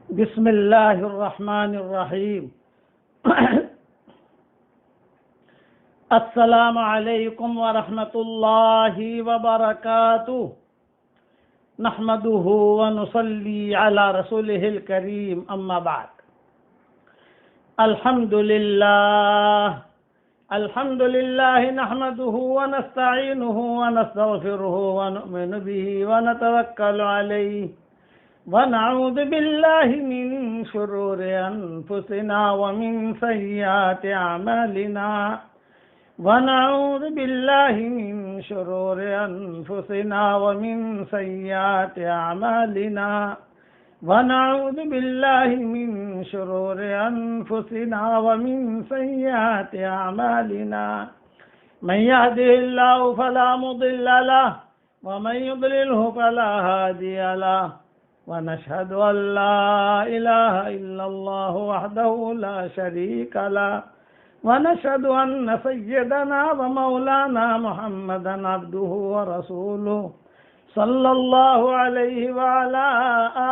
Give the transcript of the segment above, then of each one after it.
بسم اللہ الرحمن الرحیم السلام علیکم ورحمۃ اللہ وبرکاتہ نحمده ونصلی علی رسولہ الکریم اما بعد الحمد للہ نحمده ونستعینه ونستغفره ونؤمن به ونتوکل علیہ ونعوذ باللہ من شرور انفسنا ومن سیئات اعمالنا ونعوذ باللہ من شرور انفسنا ومن سیئات اعمالنا ونعوذ باللہ من شرور انفسنا ومن سیئات اعمالنا من يهده اللہ فلا مضل له ومن يضلله فلا هادي له ونشهد أن لا إله إلا الله وحده لا شريك له ونشهد أن سيدنا ومولانا محمدا عبده ورسوله صلى الله عليه وعلى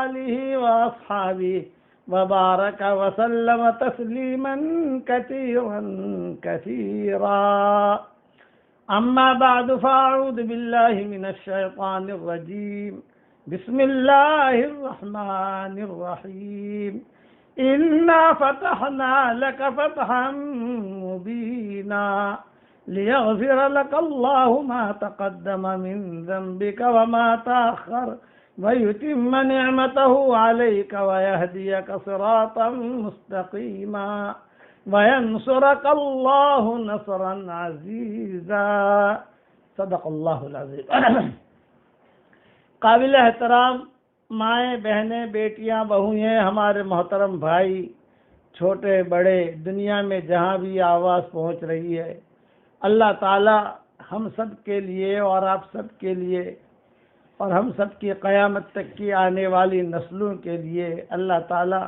آله وأصحابه وبارك وسلم تسليما كثيرا كثيرا أما بعد فأعوذ بالله من الشيطان الرجيم بسم اللہ الرحمن الرحیم انا فتحنا لك فتحا مبینا لیغفر لك اللہ ما تقدم من ذنبك وما تأخر ويتم نعمته عليك ويهديك صراطا مستقيما وينصرك الله نصرا عزيزا صدق اللہ العظیم قابل احترام مائیں، بہنیں، بیٹیاں، بہوئیں، ہمارے محترم بھائی، چھوٹے بڑے، دنیا میں جہاں بھی آواز پہنچ رہی ہے، اللہ تعالی ہم سب کے لیے اور آپ سب کے لیے اور ہم سب کی قیامت تک کی آنے والی نسلوں کے لیے اللہ تعالی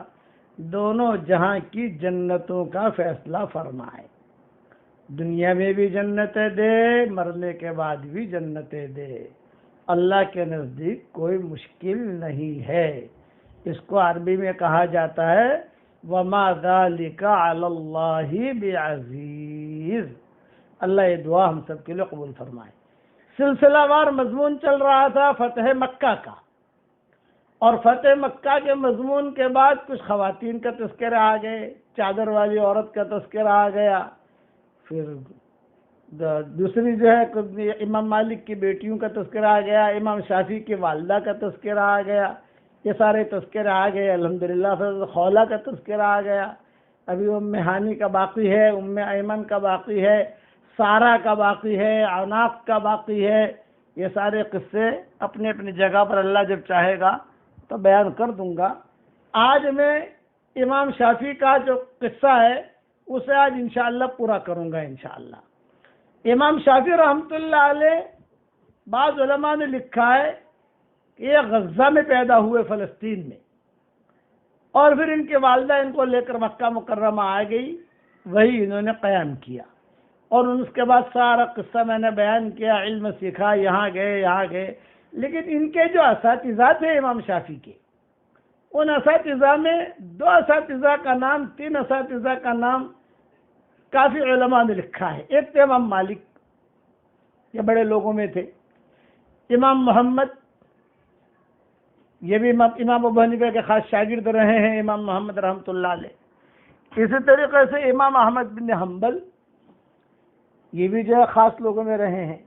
دونوں جہاں کی جنتوں کا فیصلہ فرمائے، دنیا میں بھی جنتیں دے، مرنے کے بعد بھی جنتیں دے۔ اللہ کے نزدیک کوئی مشکل نہیں ہے، اس کو عربی میں کہا جاتا ہے وَمَا ذَلِكَ عَلَى اللَّهِ بِعَزِيزٍ۔ اللہ یہ دعا ہم سب کے لیے قبول فرمائے۔ سلسلہ وار مضمون چل رہا تھا فتح مکہ کا، اور فتح مکہ کے مضمون کے بعد کچھ خواتین کا تذکرہ آ گئے، چادر والی عورت کا تذکرہ آ گیا، پھر دوسری جو ہے امام مالک کی بیٹیوں کا تذکرہ آ گیا، امام شافعی کی والدہ کا تذکرہ آ گیا، یہ سارے تذکرہ آ گئے الحمدللہ۔ پھر خولہ کا تذکرہ آ گیا، ابھی ام ہانی کا باقی ہے، ام ایمن کا باقی ہے، سارہ کا باقی ہے، عناق کا باقی ہے۔ یہ سارے قصے اپنی اپنی جگہ پر اللہ جب چاہے گا تو بیان کر دوں گا۔ آج میں امام شافعی کا جو قصہ ہے اسے آج انشاءاللہ پورا کروں گا انشاءاللہ۔ امام شافعی رحمۃ اللہ علیہ، بعض علماء نے لکھا ہے کہ یہ غزہ میں پیدا ہوئے، فلسطین میں، اور پھر ان کی والدہ ان کو لے کر مکہ مکرمہ آ گئی، وہی انہوں نے قیام کیا، اور اس کے بعد سارا قصہ میں نے بیان کیا، علم سیکھا، یہاں گئے۔ لیکن ان کے جو اساتذہ تھے امام شافعی کے، ان اساتذہ میں 2 اساتذہ کا نام، 3 اساتذہ کا نام کافی علماء نے لکھا ہے۔ ایک تھے امام مالک، یہ بڑے لوگوں میں تھے، امام محمد، یہ بھی امام ابو حنیفہ کے خاص شاگرد رہے ہیں، امام محمد رحمۃ اللہ علیہ۔ اسی طریقے سے امام احمد بن حنبل، یہ بھی جو ہے خاص لوگوں میں رہے ہیں۔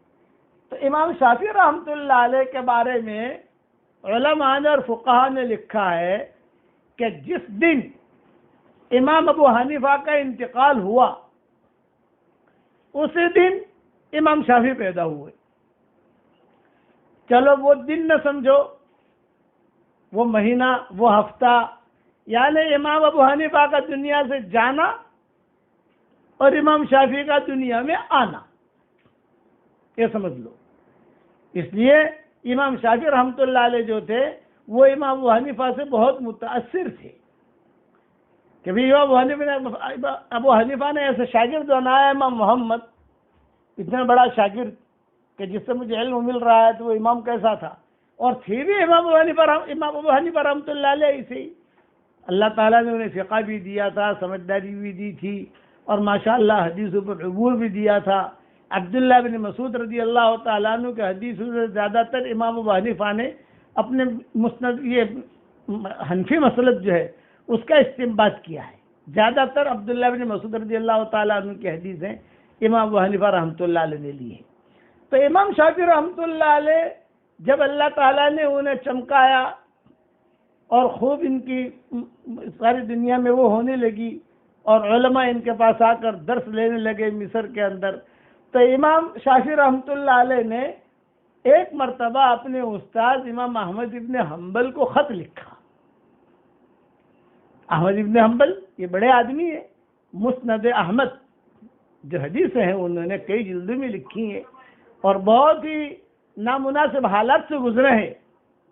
تو امام شافعی رحمۃ اللہ علیہ کے بارے میں علماء نے اور فقہاء نے لکھا ہے کہ جس دن امام ابو حنیفہ کا انتقال ہوا اسی دن امام شافعی پیدا ہوئے۔ چلو وہ دن نہ سمجھو، وہ مہینہ، وہ ہفتہ، یعنی امام ابو حنیفہ کا دنیا سے جانا اور امام شافعی کا دنیا میں آنا، یہ سمجھ لو۔ اس لیے امام شافعی رحمۃ اللہ علیہ جو تھے وہ امام ابو حنیفہ سے بہت متاثر تھے کہ بھی ابو حنیفہ نے ایسے شاگرد بنایا، امام محمد اتنا بڑا شاگرد کہ جس سے مجھے علم مل رہا ہے، تو وہ امام کیسا تھا، اور تھے بھی امام ابو حنیفہ رحمۃ اللہ علیہ سے اللہ تعالیٰ نے انہیں فقہ بھی دیا تھا، سمجھداری بھی دی تھی، اور ماشاءاللہ حدیثوں پر عبور بھی دیا تھا۔ عبداللہ بن مسعود رضی اللہ تعالیٰ عنہ کے حدیثوں سے زیادہ تر امام ابو حنیفہ نے اپنے مسند یہ حنفی مسلک جو ہے اس کا استنباط کیا ہے۔ زیادہ تر عبداللہ بن مسعود رضی اللہ تعالیٰ عنہ کی حدیثیں امام ابو حنیفہ رحمۃ اللہ علیہ نے لی ہیں۔ تو امام شافعی رحمۃ اللہ علیہ جب اللہ تعالیٰ نے انہیں چمکایا اور خوب ان کی ساری دنیا میں وہ ہونے لگی اور علماء ان کے پاس آ کر درس لینے لگے مصر کے اندر، تو امام شافعی رحمۃ اللہ علیہ نے ایک مرتبہ اپنے استاد امام احمد ابن حنبل کو خط لکھا۔ احمد ابن حنبل یہ بڑے آدمی ہیں، مسند احمد جو حدیثیں ہیں انہوں نے کئی جلدوں میں لکھی ہیں اور بہت ہی نامناسب حالات سے گزرے ہیں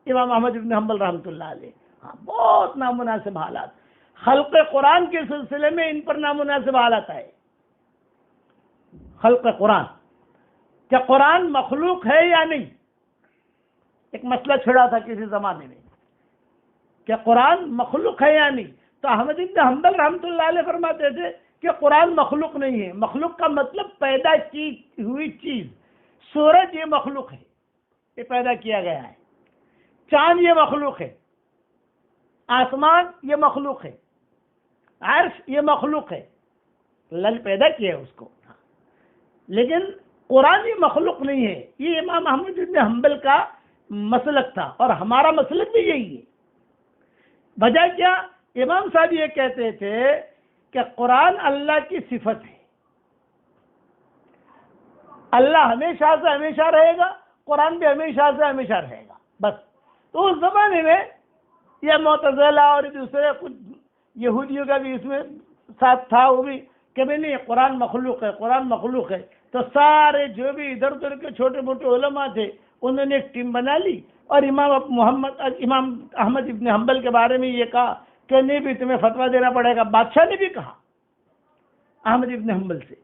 امام احمد ابن حنبل رحمۃ اللہ علیہ۔ بہت نامناسب حالات، خلق قرآن کے سلسلے میں ان پر نامناسب حالات آئے۔ خلق قرآن، کیا قرآن مخلوق ہے یا نہیں، ایک مسئلہ چھڑا تھا کسی زمانے میں، کیا قرآن مخلوق ہے یا نہیں؟ تو احمد ابن حنبل رحمۃ اللہ علیہ فرماتے تھے کہ قرآن مخلوق نہیں ہے۔ مخلوق کا مطلب پیدا کی ہوئی چیز۔ سورج یہ مخلوق ہے، یہ پیدا کیا گیا ہے۔ چاند یہ مخلوق ہے، آسمان یہ مخلوق ہے، عرش یہ مخلوق ہے، اللہ نے پیدا کیا ہے اس کو، لیکن قرآن یہ مخلوق نہیں ہے۔ یہ امام احمد بن حنبل کا مسلک تھا اور ہمارا مسلک بھی یہی ہے۔ وجہ کیا؟ امام صاحب یہ کہتے تھے کہ قرآن اللہ کی صفت ہے، اللہ ہمیشہ سے ہمیشہ رہے گا، قرآن بھی ہمیشہ سے ہمیشہ رہے گا، بس۔ تو اس زمانے میں یہ معتزلہ اور دوسرے کچھ یہودیوں کا بھی اس میں ساتھ تھا، وہ بھی کہ نہیں قرآن مخلوق ہے، قرآن مخلوق ہے۔ تو سارے جو بھی ادھر ادھر کے چھوٹے موٹے علماء تھے انہوں نے ایک ٹیم بنا لی اور امام احمد ابن حنبل کے بارے میں یہ کہا کہ نہیں بھی تمہیں فتویٰ دینا پڑے گا۔ بادشاہ نے بھی کہا احمد ابن حنبل سے۔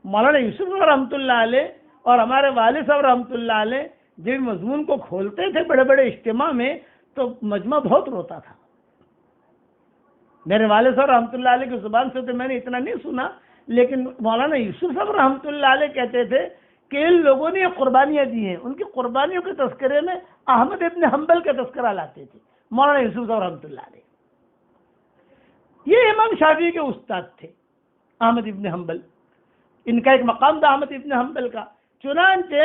مولانا یوسف رحمۃ اللہ علیہ اور ہمارے والد صاحب رحمۃ اللہ علیہ جب مضمون کو کھولتے تھے بڑے بڑے اجتماع میں تو مجمع بہت روتا تھا۔ میرے والد صاحب رحمۃ اللہ علیہ کی زبان سے تو میں نے اتنا نہیں سنا، لیکن مولانا یوسف صاحب رحمۃ اللہ علیہ کہتے تھے کہ ان لوگوں نے قربانیاں دی ہیں، ان کی قربانیوں کے تذکرے میں احمد ابن حنبل کا تذکرہ لاتے تھے مولانا یوسف صاحب رحمۃ اللہ علیہ۔ یہ امام شافعی کے استاد تھے احمد ابن حنبل، ان کا ایک مقام تھا احمد ابن حنبل کا۔ چنانچہ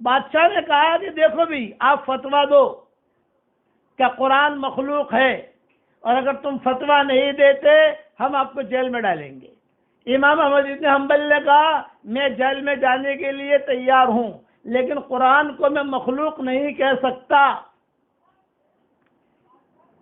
بادشاہ نے کہا کہ دیکھو بھی آپ فتویٰ دو کہ قرآن مخلوق ہے، اور اگر تم فتویٰ نہیں دیتے ہم آپ کو جیل میں ڈالیں گے۔ امام احمد بن حنبل نے کہا میں جیل میں جانے کے لیے تیار ہوں، لیکن قرآن کو میں مخلوق نہیں کہہ سکتا۔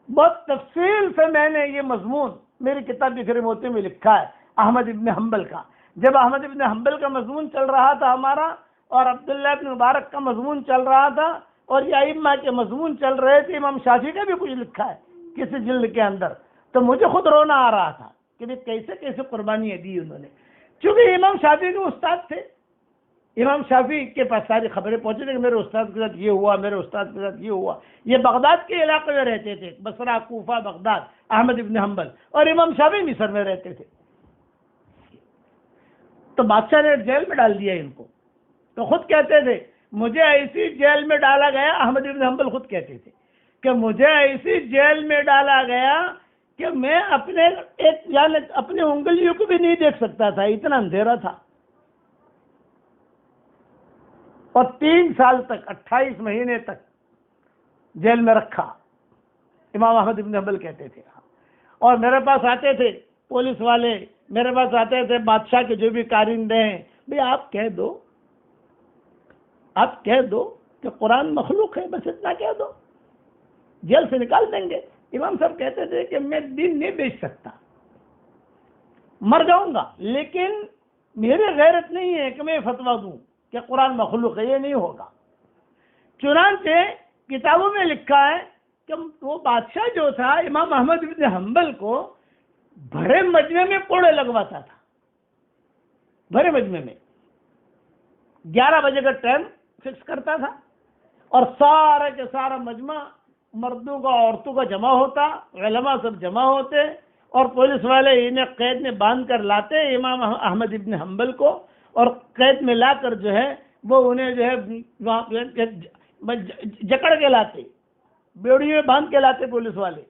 بہت تفصیل سے میں نے یہ مضمون میری کتاب بکھرے موتی میں لکھا ہے احمد ابن حنبل کا۔ جب احمد ابن حنبل کا مضمون چل رہا تھا ہمارا، اور عبداللہ ابن مبارک کا مضمون چل رہا تھا، اور یہ ائمہ کے مضمون چل رہے تھے، امام شافعی کا بھی کچھ لکھا ہے کسی جلد کے اندر، تو مجھے خود رونا آ رہا تھا کہ کیسے کیسے قربانیاں دی انہوں نے۔ چونکہ امام شافعی کے استاد تھے، امام شافعی کے پاس ساری خبریں پہنچے تھے کہ میرے استاد کے ساتھ یہ ہوا، میرے استاد کے ساتھ یہ ہوا۔ یہ بغداد کے علاقے میں رہتے تھے، بصرہ، کوفہ، بغداد، احمد ابن حنبل، اور امام شافعی مصر میں رہتے تھے۔ تو بادشاہ نے جیل میں ڈال دیا ان کو، تو خود کہتے تھے مجھے ایسی جیل میں ڈالا گیا، احمد ابن حنبل خود کہتے تھے کہ مجھے ایسی جیل میں ڈالا گیا کہ میں اپنے انگلیوں کو بھی نہیں دیکھ سکتا تھا، اتنا اندھیرا تھا۔ اور 3 سال تک 28 مہینے تک جیل میں رکھا، امام احمد ابن حنبل کہتے تھے۔ اور میرے پاس آتے تھے پولیس والے، میرے پاس آتے تھے بادشاہ کے جو بھی کارندے ہیں، بھئی آپ کہہ دو کہ قرآن مخلوق ہے، بس اتنا کہہ دو، جیل سے نکال دیں گے۔ امام صاحب کہتے تھے کہ میں دین نہیں بیچ سکتا، مر جاؤں گا، لیکن میرے غیرت نہیں ہے کہ میں فتویٰ دوں کہ قرآن مخلوق ہے، یہ نہیں ہوگا۔ چنانچہ کتابوں میں لکھا ہے کہ وہ بادشاہ جو تھا امام احمد بن حنبل کو بھرے مجمع میں کوڑے لگواتا تھا، بھرے مجمع میں 11 بجے کا ٹائم فکس کرتا تھا، اور سارا کے سارا مجمع مردوں کا عورتوں کا جمع ہوتا، علماء سب جمع ہوتے اور پولیس والے انہیں قید میں باندھ کر لاتے امام احمد ابن حنبل کو، اور قید میں لا کر جو ہے وہ انہیں جو ہے جکڑ کے لاتے، بیڑی میں باندھ کے لاتے پولیس والے،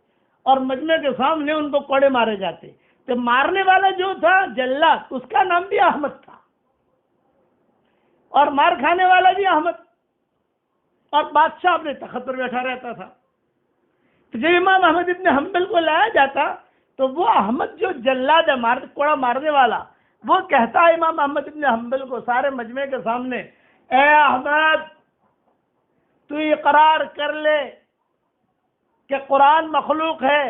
اور مجمع کے سامنے ان کو کوڑے مارے جاتے۔ تو مارنے والا جو تھا جلاد، اس کا نام بھی احمد تھا، اور مار کھانے والا بھی احمد، اور بادشاہ اپنے تخت پر بیٹھا رہتا تھا۔ تو جب امام احمد ابن حنبل کو لایا جاتا تو وہ احمد جو جلاد ہے، کوڑا مارنے والا، وہ کہتا ہے امام احمد ابن حنبل کو سارے مجمع کے سامنے، اے احمد، تو اقرار کر لے کہ قرآن مخلوق ہے،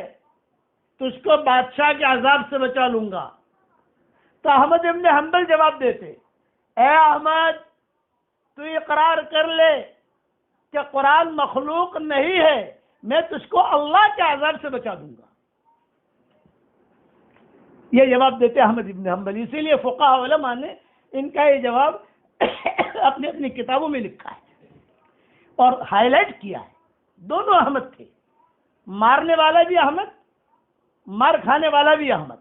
تجھ کو بادشاہ کے عذاب سے بچا لوں گا۔ تو احمد ابن حنبل جواب دیتے، اے احمد، تو اقرار کر لے کہ قرآن مخلوق نہیں ہے، میں تجھ کو اللہ کے عذاب سے بچا دوں گا۔ یہ جواب دیتے احمد ابن حنبل۔ اسی لیے فقہاء علماء نے ان کا یہ جواب اپنی اپنی کتابوں میں لکھا ہے اور ہائی لائٹ کیا ہے۔ دونوں احمد تھے، مارنے والا بھی احمد، مار کھانے والا بھی احمد۔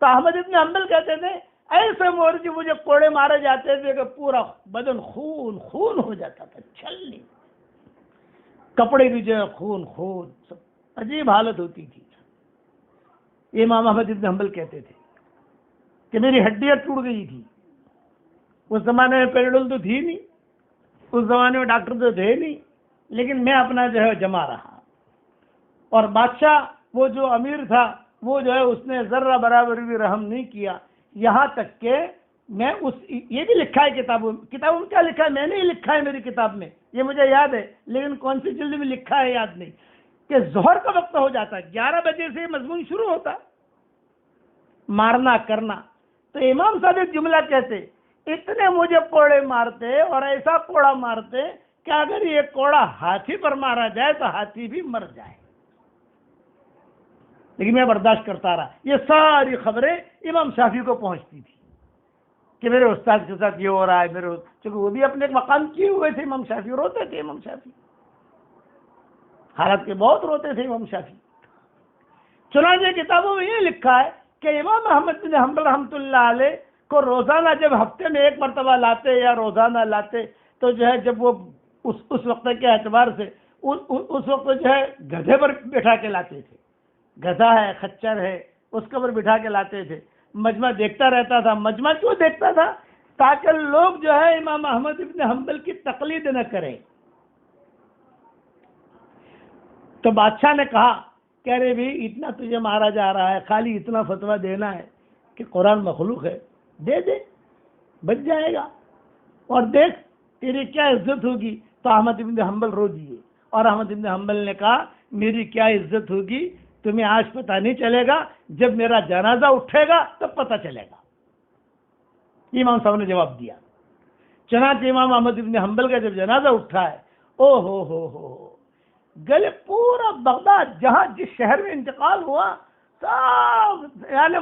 تو احمد ابن حنبل کہتے تھے ایسے مورچے مجھے کوڑے مارے جاتے تھے کہ پورا بدن خون خون ہو جاتا تھا، چھلنی، کپڑے بھی جو ہے خون خون، سب عجیب حالت ہوتی تھی۔ امام احمد ابن حنبل کہتے تھے کہ میری ہڈیاں ٹوٹ گئی تھی۔ اس زمانے میں پیراڈول تو تھی نہیں، اس زمانے میں ڈاکٹر تو تھے نہیں، لیکن میں اپنا جو ہے جمع رہا، اور بادشاہ وہ جو امیر تھا وہ جو ہے اس نے ذرہ برابر بھی رحم نہیں کیا، یہاں تک کہ میں یہ بھی لکھا ہے کتابوں میں کیا لکھا ہے، میں نے ہی لکھا ہے میری کتاب میں، یہ مجھے یاد ہے، لیکن کون سی جلد میں لکھا ہے یاد نہیں، کہ ظہر کا وقت ہو جاتا، 11 بجے سے مضمون شروع ہوتا، مارنا کرنا۔ تو امام صاحب ایک جملہ کہتے، اتنے مجھے کوڑے مارتے اور ایسا کوڑا مارتے کہ اگر یہ کوڑا ہاتھی پر مارا جائے تو ہاتھی بھی مر جائے، لیکن میں برداشت کرتا رہا۔ یہ ساری خبریں امام شافعی کو پہنچتی تھی کہ میرے استاد کے ساتھ یہ ہو رہا ہے، چونکہ وہ بھی اپنے ایک مقام کیے ہوئے تھے، امام شافعی روتے تھے، امام شافعی حالت کے بہت روتے تھے امام شافعی۔ چنانچہ کتابوں میں یہ لکھا ہے کہ امام احمد بن حنبل رحمۃ اللہ علیہ کو روزانہ جب ہفتے میں ایک مرتبہ لاتے یا روزانہ لاتے تو جو ہے جب وہ اس وقت کے اعتبار سے اس وقت جو ہے گدھے پر بٹھا کے لاتے تھے، گدھا ہے، خچر ہے، اس کے اوپر بٹھا کے لاتے تھے۔ مجمع دیکھتا رہتا تھا۔ مجمع کیوں دیکھتا تھا؟ تاکہ لوگ جو ہے امام احمد ابن حنبل کی تقلید نہ کریں۔ تو بادشاہ نے کہا کہ ارے بھی اتنا تجھے مارا جا رہا ہے، خالی اتنا فتویٰ دینا ہے کہ قرآن مخلوق ہے، دے دے، بچ جائے گا، اور دیکھ تیری کیا عزت ہوگی۔ تو احمد ابن حنبل رو دیے، اور احمد ابن حنبل نے کہا میری کیا عزت ہوگی تمہیں آج پتہ نہیں چلے گا، جب میرا جنازہ اٹھے گا تب پتہ چلے گا۔ امام صاحب نے جواب دیا۔ چنانچہ امام احمد ابن حنبل کا جب جنازہ اٹھا ہے، او ہو گلے پورا بغداد، جہاں جس شہر میں انتقال ہوا، سب یعنی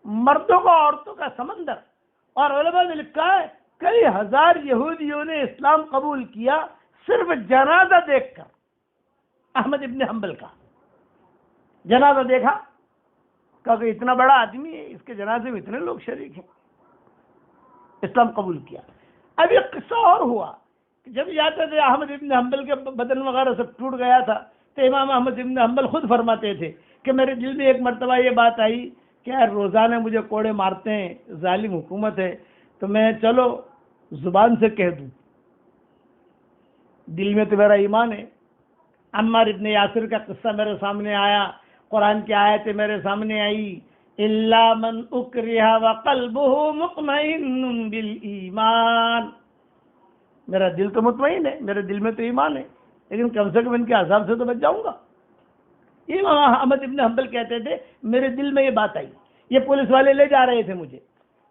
مردوں کا عورتوں کا سمندر، اور علماء نے لکھا ہے کئی ہزار یہودیوں نے اسلام قبول کیا صرف جنازہ دیکھ کر۔ احمد ابن حنبل کا جنازہ دیکھا، کیونکہ اتنا بڑا آدمی ہے، اس کے جنازے میں اتنے لوگ شریک ہیں، اسلام قبول کیا۔ اب یہ قصہ اور ہوا کہ جب جاتے تھے احمد ابن حنبل کے بدن وغیرہ سب ٹوٹ گیا تھا، تو امام احمد ابن حنبل خود فرماتے تھے کہ میرے دل میں ایک مرتبہ یہ بات آئی کہ یار روزانہ مجھے کوڑے مارتے ہیں، ظالم حکومت ہے، تو میں چلو زبان سے کہہ دوں، دل میں تو میرا ایمان ہے۔ عمار ابن یاسر کا قصہ میرے سامنے آیا، قرآن کی آیت میرے سامنے آئی، الا من اکرہ وقلبہ مطمئن بالایمان۔ میرا دل تو مطمئن ہے، میرے دل میں تو ایمان ہے، لیکن کم سے کم ان کے عذاب سے تو بچ جاؤں گا۔ امام احمد ابن حنبل کہتے تھے میرے دل میں یہ بات آئی، یہ پولیس والے لے جا رہے تھے مجھے،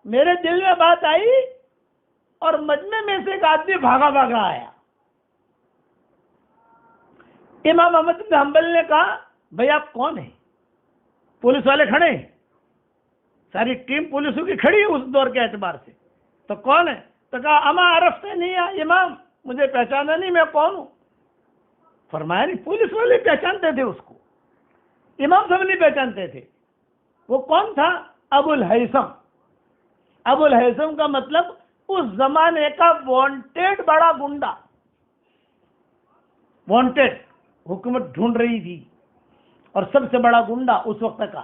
میرے دل میں بات آئی اور مجمع میں سے ایک آدمی بھاگا بھاگا آیا۔ امام احمد بن حنبل نے کہا بھائی آپ کون ہیں؟ پولیس والے کھڑے ہیں، ساری ٹیم پولیسوں کی کھڑی ہے اس دور کے اعتبار سے، تو کون ہے؟ تو کہا اما عرفت نہیں ہے امام، مجھے پہچانا نہیں، میں کون ہوں؟ فرمایا نہیں، پولیس والے پہچانتے تھے اس کو، امام صاحب نہیں پہچانتے تھے۔ وہ کون تھا؟ ابو الہیثم۔ ابو الہیثم کا مطلب اس زمانے کا وانٹیڈ بڑا گنڈا، وانٹیڈ، حکومت ڈھونڈ رہی تھی، اور سب سے بڑا گنڈا اس وقت کا،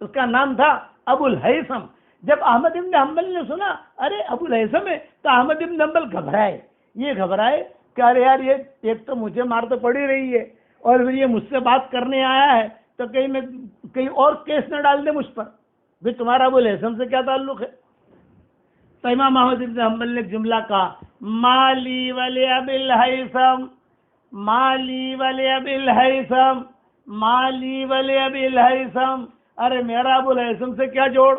اس کا نام تھا ابو الہیثم۔ جب احمد ابن حنبل نے سنا ارے ابو الہیثم ہے، تو احمد ابن حنبل گھبرائے، یہ گھبرائے کہ ارے یار یہ ایک تو مجھے مار تو پڑی رہی ہے، اور پھر یہ مجھ سے بات کرنے آیا ہے، تو کہیں اور کیس نہ ڈال دے مجھ پر، بھی تمہارا ابو الہیثم سے کیا تعلق ہے؟ تو امام احمد ابن حنبل نے جملہ کہا، مالی ولی ابی الہیثم، مالی ولی ابی الہیثم، مالی ولی ابی الہیثم، ارے میرا ابو الہیثم سے کیا جوڑ،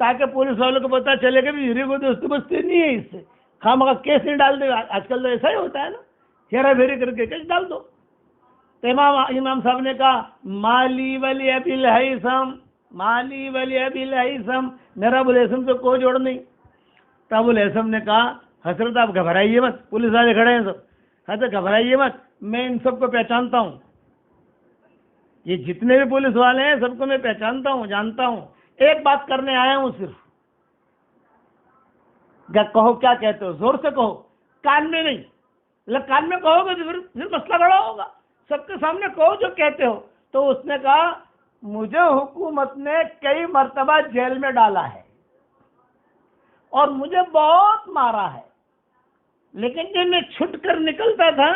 تاکہ پولیس والوں کو پتا چلے کہ ہیرے کو دوستی بستی نہیں ہے، اس سے خواہ کیس نہیں ڈال دے۔ آج کل تو ایسا ہی ہوتا ہے نا، ہیرا پھیری کر کے کیس ڈال دو۔ تو امام صاحب نے کہا، مالی ولی ابی الہیثم، مالی ولی ابی الہیثم، میرا ابو الہیثم سے کوئی جوڑ نہیں۔ تو ابو الہیثم نے کہا، حضرت آپ گھبرائیے مت، پولیس والے کھڑے ہیں سب، حضرت گھبرائیے مت، میں ان سب کو پہچانتا ہوں، یہ جتنے بھی پولیس والے ہیں سب کو میں پہچانتا ہوں، جانتا ہوں، ایک بات کرنے آیا ہوں صرف۔ کہو کیا کہتے ہو، زور سے کہو، کان میں نہیں، کان میں کہو گے تو پھر مسئلہ بڑا ہوگا، سب کے سامنے کہو جو کہتے ہو۔ تو اس نے کہا، مجھے حکومت نے کئی مرتبہ جیل میں ڈالا ہے اور مجھے بہت مارا ہے، لیکن جب میں چھٹ کر نکلتا تھا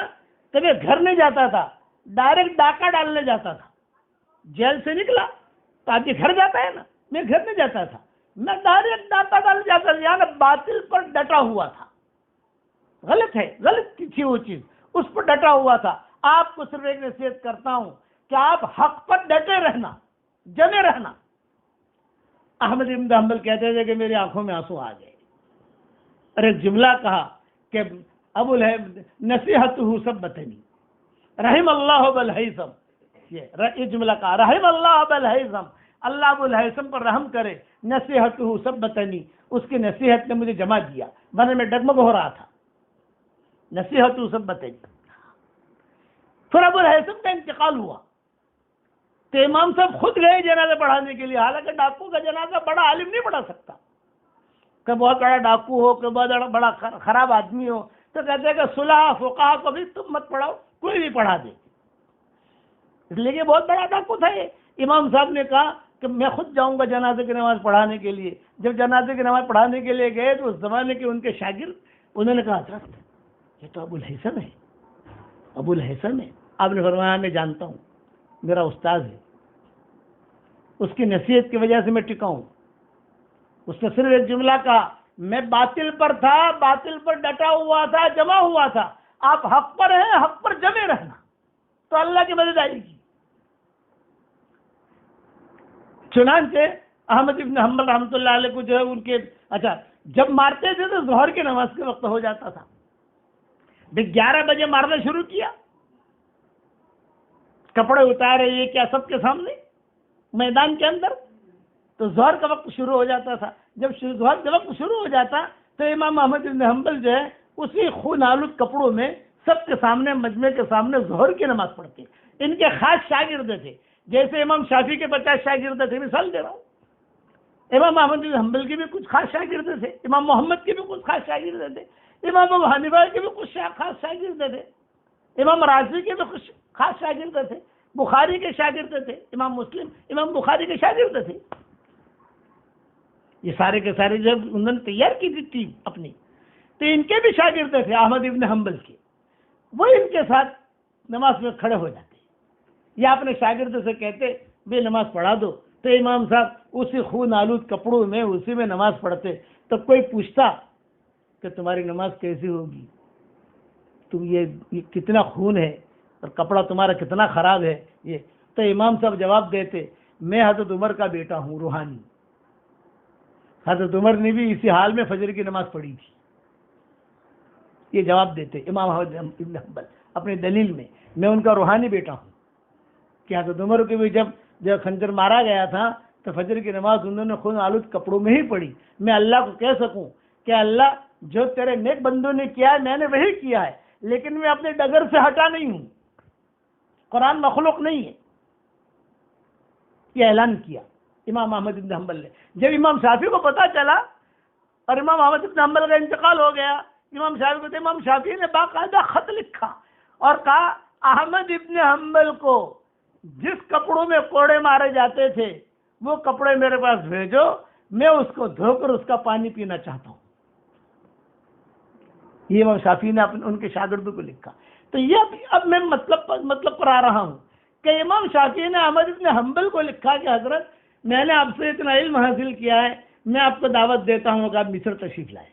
تو میں گھر نہیں جاتا تھا، ڈائریکٹ ڈاکہ ڈالنے جاتا تھا۔ جیل سے نکلا تو آدمی گھر جاتا ہے نا، میں گھر نہیں جاتا تھا، میں ڈائریکٹ ڈاکہ ڈالنے جاتا تھا، یعنی باطل پر ڈٹا ہوا تھا، غلط ہے، غلط تھی وہ چیز، اس پر ڈٹا ہوا تھا۔ آپ کو صرف ایک نصیحت کرتا ہوں کہ آپ حق پر ڈٹے رہنا، جمے رہنا۔ احمد بن حنبل کہتے تھے کہ میری آنکھوں میں آنسو آ گئے، اور ایک جملہ کہا کہ ابو نصیحتہ ثبتنی، رحم اللہ ابا الہیثم، یہ جملہ کہا، رحم اللہ ابا الہیثم، اللہ ابو الہیثم پر رحم کرے، نصیحتہ ثبتنی، اس کی نصیحت نے مجھے جمع دیا، ورنہ میں ڈگمگ ہو رہا تھا۔ نصیحتہ ثبتنی۔ پھر ابو الہیثم کا انتقال ہوا تو امام صاحب خود گئے جنازہ پڑھانے کے لیے، حالانکہ ڈاکو کا جنازہ بڑا عالم نہیں پڑھا سکتا، کہ بہت بڑا ڈاکو ہو، کہ بہت بڑا خراب آدمی ہو، تو کہتے ہیں کہ صلحاء فقہاء کو بھی تم مت پڑھاؤ، کوئی بھی پڑھا دے، اس لیے کہ بہت بڑا ڈاکو تھا یہ۔ امام صاحب نے کہا کہ میں خود جاؤں گا جنازے کی نماز پڑھانے کے لیے۔ جب جنازے کی نماز پڑھانے کے لیے گئے تو اس زمانے کے ان کے شاگرد، انہوں نے کہا، حضرت یہ تو ابو الہیثم ہے، ابو الہیثم ہے۔ آپ نے فرمایا، میں جانتا ہوں، میرا استاد ہے، اس کی نصیحت کی وجہ سے میں ٹکا ہوں۔ اس نے صرف ایک جملہ کہا، میں باطل پر تھا، باطل پر ڈٹا ہوا تھا، جمع ہوا تھا، آپ حق پر ہیں، حق پر جمے رہنا، تو اللہ کی مدد آئے گی۔ چنانچہ احمد بن حنبل رحمۃ اللہ علیہ کو جو ہے ان کے جب مارتے تھے تو ظہر کی نماز کے وقت ہو جاتا تھا، 11 بجے مارنا شروع کیا، کپڑے اتارے، یہ کیا سب کے سامنے میدان کے اندر، تو ظہر کا وقت شروع ہو جاتا تھا۔ جب ظہر کا وقت شروع ہو جاتا تو امام احمد بن حنبل جو ہے اسی خون آلود کپڑوں میں سب کے سامنے، مجمع کے سامنے ظہر کی نماز پڑھتے۔ ان کے خاص شاگرد تھے، جیسے امام شافعی کے 50 شاگرد تھے، مثال دے رہا ہوں، امام احمد بن حنبل کے بھی کچھ خاص شاگرد تھے، امام محمد کے بھی کچھ خاص شاگرد تھے، امام ابو حنیفہ کے بھی کچھ خاص شاگرد تھے، امام راضی کے بھی کچھ خاص شاگرد تھے، بخاری کے شاگرد تھے، امام مسلم امام بخاری کے شاگرد تھے۔ یہ سارے کے سارے جب انہوں نے تیار کی تھی ٹیم اپنی، تو ان کے بھی شاگرد تھے احمد ابن حنبل کے، وہ ان کے ساتھ نماز میں کھڑے ہو جاتے، یا اپنے شاگرد سے کہتے بے نماز پڑھا دو، تو امام صاحب اسی خون آلود کپڑوں میں اسی میں نماز پڑھتے۔ تو کوئی پوچھتا کہ تمہاری نماز کیسی ہوگی، تم یہ کتنا خون ہے اور کپڑا تمہارا کتنا خراب ہے، یہ تو امام صاحب جواب دیتے، میں حضرت عمر کا بیٹا ہوں روحانی، حضرت عمر نے بھی اسی حال میں فجر کی نماز پڑھی تھی۔ یہ جواب دیتے امام احمد بن حنبل اپنی دلیل میں ان کا روحانی بیٹا ہوں، کہ حضرت عمر کے بھی جب خنجر مارا گیا تھا تو فجر کی نماز انہوں نے خون آلود کپڑوں میں ہی پڑھی۔ میں اللہ کو کہہ سکوں کہ اللہ جو تیرے نیک بندوں نے کیا ہے میں نے وہی کیا ہے، لیکن میں اپنے ڈگر سے ہٹا نہیں ہوں، قرآن مخلوق نہیں ہے، یہ اعلان کیا امام احمد بن حنبل نے۔ جب امام شافعی کو پتا چلا اور امام احمد بن حنبل کا انتقال ہو گیا، امام شافعی کو، امام شافعی نے باقاعدہ خط لکھا اور کہا احمد ابن حنبل کو جس کپڑوں میں کوڑے مارے جاتے تھے وہ کپڑے میرے پاس بھیجو، میں اس کو دھو کر اس کا پانی پینا چاہتا ہوں۔ یہ امام شافعی نے ان کے شاگردوں کو لکھا۔ تو یہ اب میں مطلب پر آ رہا ہوں کہ امام شافعی نے احمد ابن حنبل کو لکھا کہ حضرت میں نے آپ سے اتنا علم حاصل کیا ہے، میں آپ کو دعوت دیتا ہوں کہ آپ مصر تشریف لائیں۔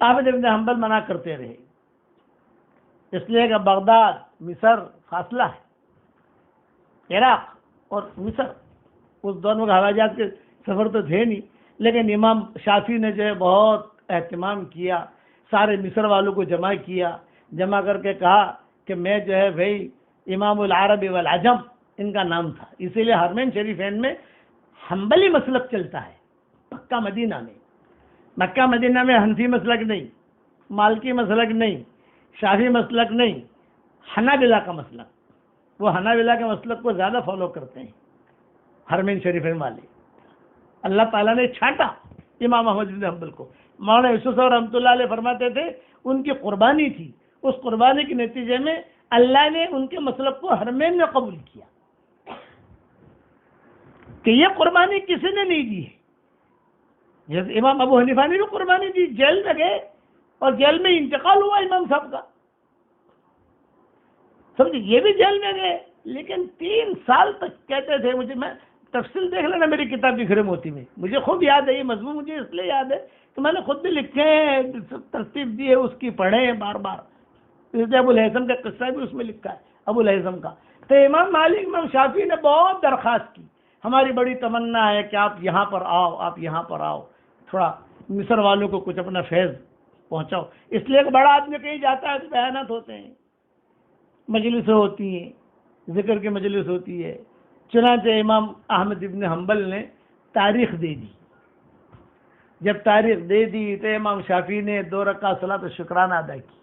احمد ابن حنبل منع کرتے رہے، اس لیے کہ بغداد مصر فاصلہ ہے، عراق اور مصر، اس دونوں کا ہوائی جہاز کے سفر تو تھے نہیں، لیکن امام شافعی نے جو ہے بہت اہتمام کیا، سارے مصر والوں کو جمع کر کے کہا کہ میں جو ہے بھائی امام العرب والعجم ان کا نام تھا، اسی لیے حرمین شریفین میں حنبلی مسلک چلتا ہے۔ مکہ مدینہ میں حنفی مسلک نہیں، مالکی مسلک نہیں، شافعی مسلک نہیں، حنابلہ کا مسلک، وہ حنابلہ کے مسلک کو زیادہ فالو کرتے ہیں حرمین شریفین والے۔ اللہ تعالیٰ نے چھانٹا امام احمد بن حنبل کو۔ مولانا یوسف صاحب رحمۃ اللہ علیہ فرماتے تھے ان کی قربانی تھی، اس قربانی کے نتیجے میں اللہ نے ان کے مسلک کو حرمین میں قبول کیا کہ یہ قربانی کسی نے نہیں دی ہے۔ جیسے امام ابو حنیفہ نے بھی قربانی دی، جیل میں گئے اور جیل میں انتقال ہوا امام صاحب کا، سمجھے، یہ بھی جیل میں گئے، لیکن 3 سال تک کہتے تھے، میں تفصیل دیکھ لینا میری کتاب بکھرے موتی میں، مجھے خوب یاد ہے، یہ مضمون مجھے اس لیے یاد ہے کہ میں نے خود بھی لکھے ہیں، ترتیب دی ہے اس کی، پڑھے ہیں بار بار۔ ابو الہیثم کا قصہ بھی اس میں لکھا ہے، ابو الہیثم کا۔ تو امام مالک، امام شافعی نے بہت درخواست کی، ہماری بڑی تمنا ہے کہ آپ یہاں پر آؤ، آپ یہاں پر آؤ، تھوڑا مصر والوں کو کچھ اپنا فیض پہنچاؤ، اس لیے کہ بڑا آدمی کہیں جاتا ہے تو بیانات ہوتے ہیں، مجلسیں ہوتی ہیں، ذکر کی مجلس ہوتی ہے۔ چنانچہ امام احمد ابن حنبل نے تاریخ دے دی۔ جب تاریخ دے دی تو امام شافعی نے 2 رکعت صلاۃ شکرانہ ادا کی۔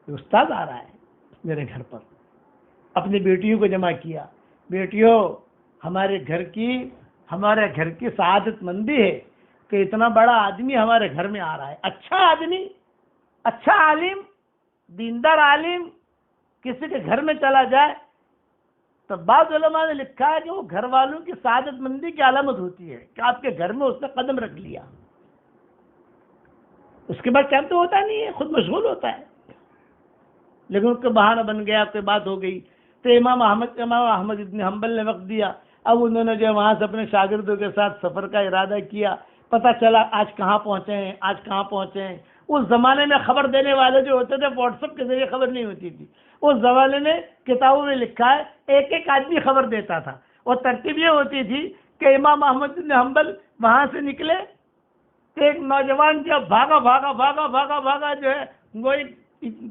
استاد آ رہا ہے میرے گھر پر، اپنی بیٹیوں کو جمع کیا، بیٹیوں ہمارے گھر کی سعادت مندی ہے کہ اتنا بڑا آدمی ہمارے گھر میں آ رہا ہے، اچھا آدمی، اچھا عالم، دیندار عالم کسی کے گھر میں چلا جائے تو بعض علماء نے لکھا ہے کہ وہ گھر والوں کی سعادت مندی کی علامت ہوتی ہے کہ آپ کے گھر میں اس نے قدم رکھ لیا، اس کے بعد ٹائم تو ہوتا نہیں ہے، خود مشغول ہوتا ہے، لیکن اس کا بہانہ بن گیا، کوئی بات ہو گئی تو امام احمد ابن حنبل نے وقت دیا۔ اب انہوں نے جو وہاں سے اپنے شاگردوں کے ساتھ سفر کا ارادہ کیا، پتہ چلا آج کہاں پہنچے ہیں۔ اس زمانے میں خبر دینے والے جو ہوتے تھے واٹس ایپ کے ذریعے خبر نہیں ہوتی تھی، اس زمانے میں کتابوں میں لکھا ہے ایک آدمی خبر دیتا تھا، اور ترتیب یہ ہوتی تھی کہ امام احمد بن حنبل وہاں سے نکلے تو ایک نوجوان جو بھاگا جو ہے وہ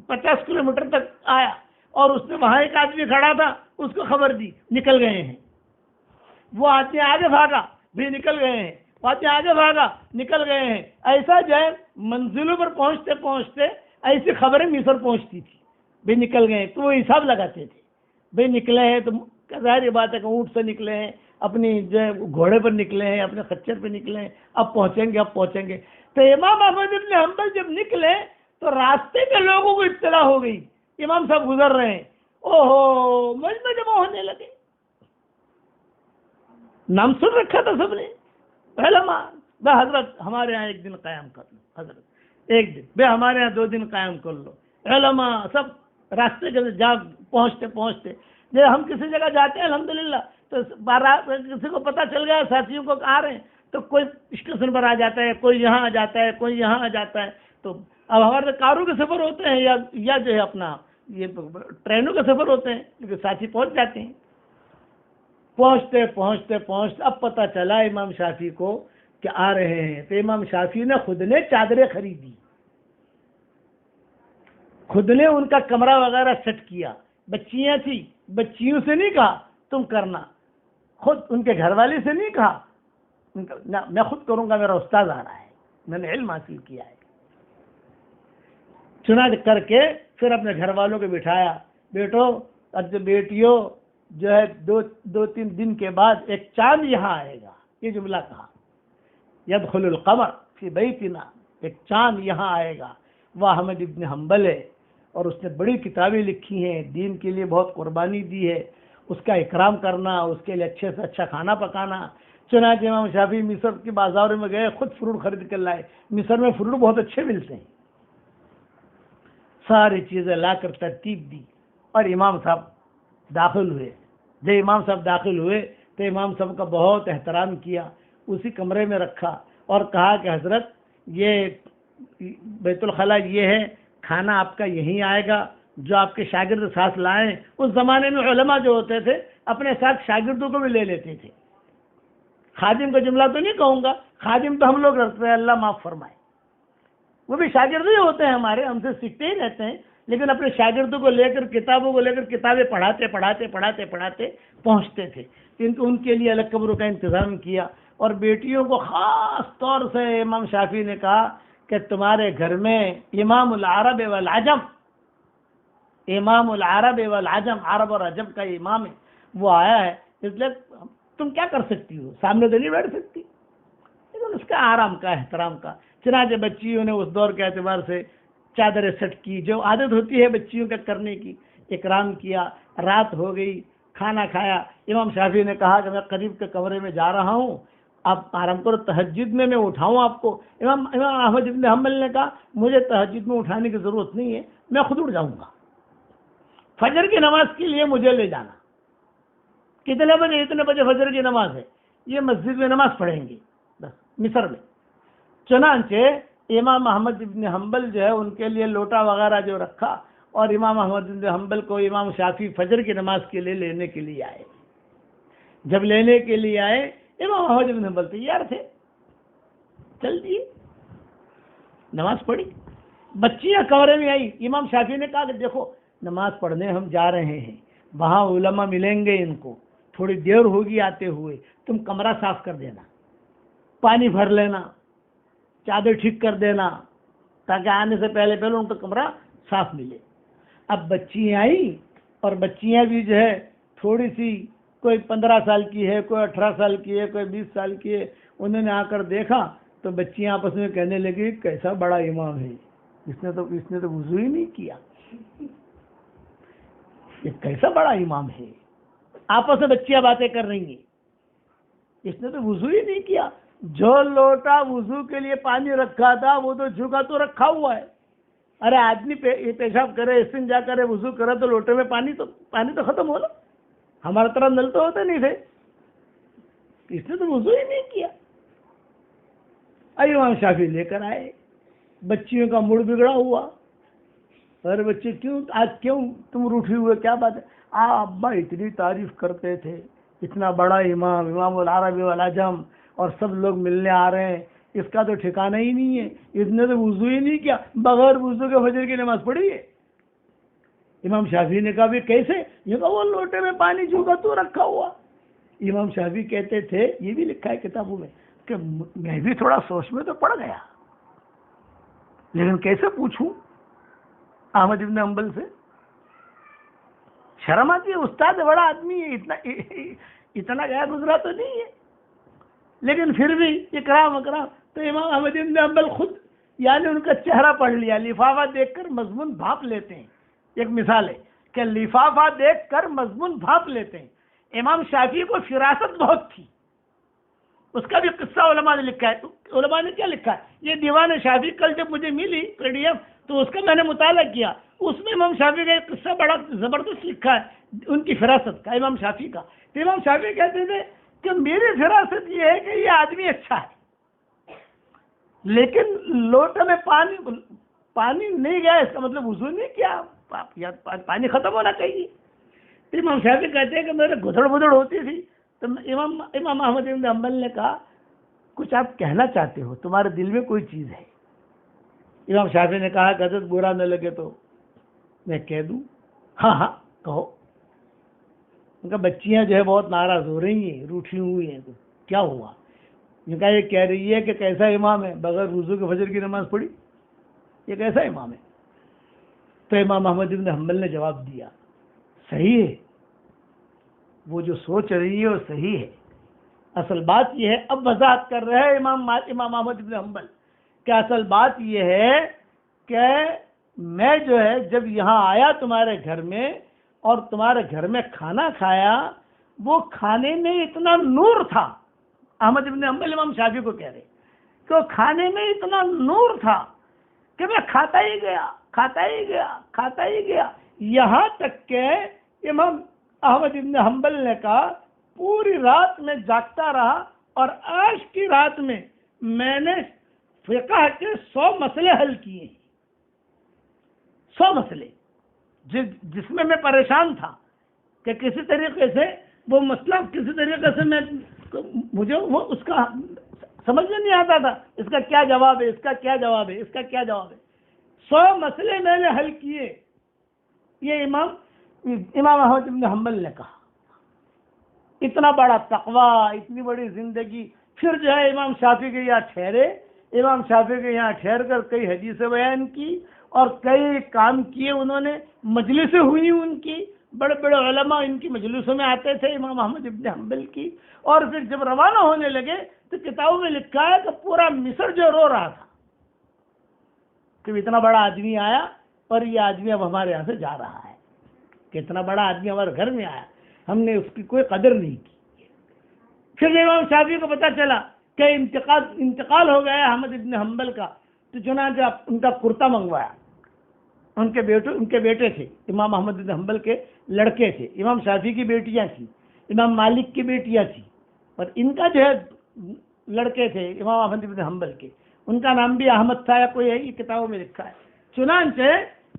50 کلومیٹر تک آیا، اور اس نے وہاں ایک آدمی کھڑا تھا، اس کو خبر دی نکل گئے ہیں۔ وہ آدمی آگے بھاگا بھی نکل گئے ہیں، وہ آدمی آگے بھاگا نکل گئے ہیں۔ ایسا جو ہے منزلوں پر پہنچتے ایسی خبریں مصر پہنچتی تھی، بھی نکل گئے، تو وہ حساب لگاتے تھے، بھی نکلے ہیں تو ظاہر بات ہے کہ اونٹ سے نکلے ہیں، اپنی جو ہے گھوڑے پر نکلے ہیں، اپنے خچر پہ نکلے ہیں، اب پہنچیں گے۔ تو امام احمد بن حنبل جب نکلے تو راستے کے لوگوں کو اطلاع ہو گئی، امام صاحب گزر رہے ہیں، اوہو مجمع جمع ہونے لگے، نام سن رکھا تھا سب نے، علماء، حضرت ہمارے ہاں 1 دن قیام کر لو، حضرت 1 دن، بے ہمارے ہاں 2 دن قیام کر لو، علماء سب راستے کے جا پہنچتے جب ہم کسی جگہ جاتے ہیں الحمدللہ تو کسی کو پتہ چل گیا ساتھیوں کو آ رہے ہیں تو کوئی اسٹیشن پر آ جاتا ہے، کوئی یہاں آ جاتا ہے، کوئی یہاں آ جاتا ہے۔ تو اب ہمارے کاروں کے سفر ہوتے ہیں یا جو ہے اپنا یہ ٹرینوں کے سفر ہوتے ہیں، لیکن ساتھی پہنچ جاتے ہیں۔ پہنچتے اب پتہ چلا امام شافعی کو کہ آ رہے ہیں، تو امام شافعی نے خود نے چادریں خریدی، خود نے ان کا کمرہ وغیرہ سیٹ کیا، بچیاں تھیں، بچیوں سے نہیں کہا تم کرنا، خود ان کے گھر والے سے نہیں کہا میں خود کروں گا، میرا استاد آ رہا ہے، میں نے علم حاصل کیا ہے۔ چنانچہ کر کے پھر اپنے گھر والوں کو بٹھایا، بیٹو اب بیٹیوں جو ہے دو تین دن کے بعد ایک چاند یہاں آئے گا، یہ جملہ کہا، یدخل القمر فی بیتنا، ایک چاند یہاں آئے گا۔ وہ احمد ابن حنبل ہے اور اس نے بڑی کتابیں لکھی ہیں، دین کے لیے بہت قربانی دی ہے، اس کا اکرام کرنا، اس کے لیے اچھے سے اچھا کھانا پکانا۔ چنانچہ امام شافعی مصر کے بازاروں میں گئے، خود فروٹ خرید کر لائے، مصر میں فروٹ بہت اچھے ملتے ہیں، ساری چیزیں لا کر ترتیب دی اور امام صاحب داخل ہوئے۔ جب امام صاحب داخل ہوئے تو امام صاحب کا بہت احترام کیا، اسی کمرے میں رکھا اور کہا کہ حضرت یہ بیت الخلاء یہ ہے، کھانا آپ کا یہیں آئے گا، جو آپ کے شاگرد ساتھ لائیں۔ اس زمانے میں علماء جو ہوتے تھے اپنے ساتھ شاگردوں کو بھی لے لیتے تھے۔ خادم کا جملہ تو نہیں کہوں گا، خادم تو ہم لوگ رکھتے ہیں، اللہ معاف فرمائے، وہ بھی شاگرد ہی ہوتے ہیں ہمارے، ہم سے سیکھتے ہی رہتے ہیں، لیکن اپنے شاگردوں کو لے کر کتابوں کو لے کر کتابیں پڑھاتے پہنچتے تھے۔ ان کے لیے الگ کمروں کا انتظام کیا، اور بیٹیوں کو خاص طور سے امام شافعی نے کہا کہ تمہارے گھر میں امام العرب والعجم، امام العرب والعجم، عرب اور عجم کا امام ہے، وہ آیا ہے، اس لیے تم کیا کر سکتی ہو، سامنے تو نہیں بیٹھ سکتی، لیکن اس کا آرام کا احترام کا۔ چنانچہ بچیوں نے اس دور کے اعتبار سے چادریں سٹ کی، جو عادت ہوتی ہے بچیوں کا کرنے کی، اکرام کیا۔ رات ہو گئی، کھانا کھایا، امام شافعی نے کہا کہ میں قریب کے کمرے میں جا رہا ہوں، آپ آرام کرو، تہجد میں اٹھاؤں آپ کو؟ امام احمد بن حنبل نے کہا مجھے تہجد میں اٹھانے کی ضرورت نہیں ہے، میں خود اٹھ جاؤں گا، فجر کی نماز کے لیے مجھے لے جانا۔ کتنے بجے؟ اتنے بجے فجر کی نماز ہے، یہ مسجد میں نماز پڑھیں گے بس مصر میں۔ چنانچہ امام احمد بن حنبل جو ہے ان کے لیے لوٹا وغیرہ جو رکھا، اور امام احمد بن حنبل کو امام شافعی فجر کی نماز کے لیے لینے کے لیے آئے۔ جب لینے کے لیے آئے امام احمد بن حنبل تیار تھے، چل دیے، نماز پڑھی۔ بچیاں کمرے میں آئی، امام شافعی نے کہا کہ دیکھو نماز پڑھنے ہم جا رہے ہیں، وہاں علماء ملیں گے، ان کو تھوڑی دیر ہوگی آتے ہوئے، تم کمرہ صاف کر دینا، پانی بھر لینا، چادر ٹھیک کر دینا، تاکہ آنے سے پہلے ان کا کمرہ صاف ملے۔ اب بچیاں آئیں، اور بچیاں بھی جو ہے تھوڑی سی، کوئی 15 سال کی ہے، کوئی 18 سال کی ہے، کوئی 20 سال کی ہے، انہوں نے آ کر دیکھا تو بچیاں آپس میں کہنے لگی کیسا بڑا امام ہے، اس نے تو وضو ہی نہیں کیا، یہ کیسا بڑا امام ہے، آپس میں بچیاں باتیں کر رہی ہیں، اس نے تو وضو ہی نہیں کیا، جو لوٹا وضو کے لیے پانی رکھا تھا وہ تو جھکا تو رکھا ہوا ہے۔ ارے آدمی پیشاب کرے، استنجا کرے، وضو کرے تو لوٹے میں پانی تو ختم ہو نا، ہمارے طرح نل تو ہوتے نہیں تھے، اس نے تو وضو ہی نہیں کیا۔ امام شافعی لے کر آئے، بچیوں کا موڈ بگڑا ہوا، ارے بچے آج کیوں تم روٹھی ہوئے، کیا بات ہے؟ ابا اتنی تعریف کرتے تھے، اتنا بڑا امام العرب والعجم، اور سب لوگ ملنے آ رہے ہیں، اس کا تو ٹھکانہ ہی نہیں ہے، اس نے تو وضو ہی نہیں کیا، بغیر وضو کے فجر کی نماز پڑھی ہے۔ امام شافعی نے کہا بھی کیسے؟ یہ کہا وہ لوٹے میں پانی جھوکا تو رکھا ہوا۔ امام شافعی کہتے تھے، یہ بھی لکھا ہے کتابوں میں، کہ میں بھی تھوڑا سوچ میں تو پڑ گیا، لیکن کیسے پوچھوں احمد بن حنبل سے، شرم آتی ہے، استاد بڑا آدمی ہے، اتنا گیا گزرا تو نہیں ہے، لیکن پھر بھی اکرام تو امام احمد بن حنبل خود یعنی ان کا چہرہ پڑھ لیا، لفافہ دیکھ کر مضمون بھاپ لیتے ہیں۔ ایک مثال ہے کہ لفافہ دیکھ کر مضمون بھاپ لیتے ہیں۔ امام شافعی کو فراست بہت تھی، اس کا بھی قصہ علماء نے لکھا ہے۔ علماء نے کیا لکھا ہے؟ یہ دیوان شافعی کل جب مجھے ملی PDF تو اس کا میں نے مطالعہ کیا، اس میں امام شافعی کا ایک قصہ بڑا زبردست لکھا ہے، ان کی فراست کا، امام شافعی کا۔ تو امام شافعی کہتے تھے کہ میری فراست یہ ہے کہ یہ آدمی اچھا ہے، لیکن لوٹے میں پانی نہیں گیا، اس کا مطلب وضو نہیں کیا، پانی ختم ہونا چاہیے۔ امام شافعی کہتے ہیں کہ میرے گدڑ بدڑ ہوتی تھی، تو امام احمد بن حنبل نے کہا کچھ آپ کہنا چاہتے ہو، تمہارے دل میں کوئی چیز ہے؟ امام شافعی نے کہا کہ حضرت برا نہ لگے تو میں کہہ دوں؟ ہاں کہو۔ ان کا بچیاں جو ہے بہت ناراض ہو رہی ہیں، روٹھی ہوئی ہیں، تو کیا ہوا؟ ان کا یہ کہہ رہی ہے کہ کیسا امام ہے، بغیر وضو کے فجر کی نماز پڑھی، یہ کیسا امام ہے؟ تو امام احمد بن حنبل نے جواب دیا صحیح ہے، وہ جو سوچ رہی ہے وہ صحیح ہے، اصل بات یہ ہے، اب وضاحت کر رہے ہیں امام احمد بن حنبل کہ اصل بات یہ ہے کہ میں جو ہے جب یہاں آیا تمہارے گھر میں اور تمہارے گھر میں کھانا کھایا، وہ کھانے میں اتنا نور تھا، احمد بن حنبل امام شافعی کو کہہ رہے کہ وہ کھانے میں اتنا نور تھا کہ میں کھاتا ہی گیا، یہاں تک کہ امام احمد بن حنبل نے کہا پوری رات میں جاگتا رہا اور آج کی رات میں نے فقہ کے 100 مسئلے حل کیے، 100 مسئلے جس میں پریشان تھا کہ کسی طریقے سے وہ مسئلہ کسی طریقے سے مجھے وہ اس کا سمجھ میں نہیں آتا تھا، اس کا کیا جواب ہے، اس کا کیا جواب ہے، اس کا کیا جواب ہے، 100 مسئلے میں نے حل کیے، یہ امام احمد بن حنبل نے کہا۔ اتنا بڑا تقویٰ، اتنی بڑی زندگی، پھر جو ہے امام شافعی کے یہاں ٹھہرے، امام شافعی کے یہاں ٹھہر کر کئی حدیثیں بیان کی اور کئی کام کیے انہوں نے، مجلسیں ہوئی ان کی، بڑے بڑے علماء ان کی مجلسوں میں آتے تھے امام احمد بن حنبل کی، اور پھر جب روانہ ہونے لگے تو کتابوں میں لکھا ہے کہ پورا مصر جو رو رہا تھا کہ اتنا بڑا آدمی آیا اور یہ آدمی اب ہمارے یہاں سے جا رہا ہے، کہ اتنا بڑا آدمی ہمارے گھر میں آیا، ہم نے اس کی کوئی قدر نہیں کی۔ پھر امام شافعی کو پتا چلا کہ انتقال ہو گیا احمد بن حنبل کا، تو چنانچہ ان کا کرتا منگوایا، ان کے بیٹے تھے، امام احمد بن حنبل کے لڑکے تھے، امام شافعی کی بیٹیاں تھیں، امام مالک کی بیٹیاں تھیں، اور ان کا جو ہے لڑکے تھے امام احمد بن حنبل کے، ان کا نام بھی احمد تھا یا کوئی ہے، یہ کتابوں میں لکھا ہے۔ چنانچہ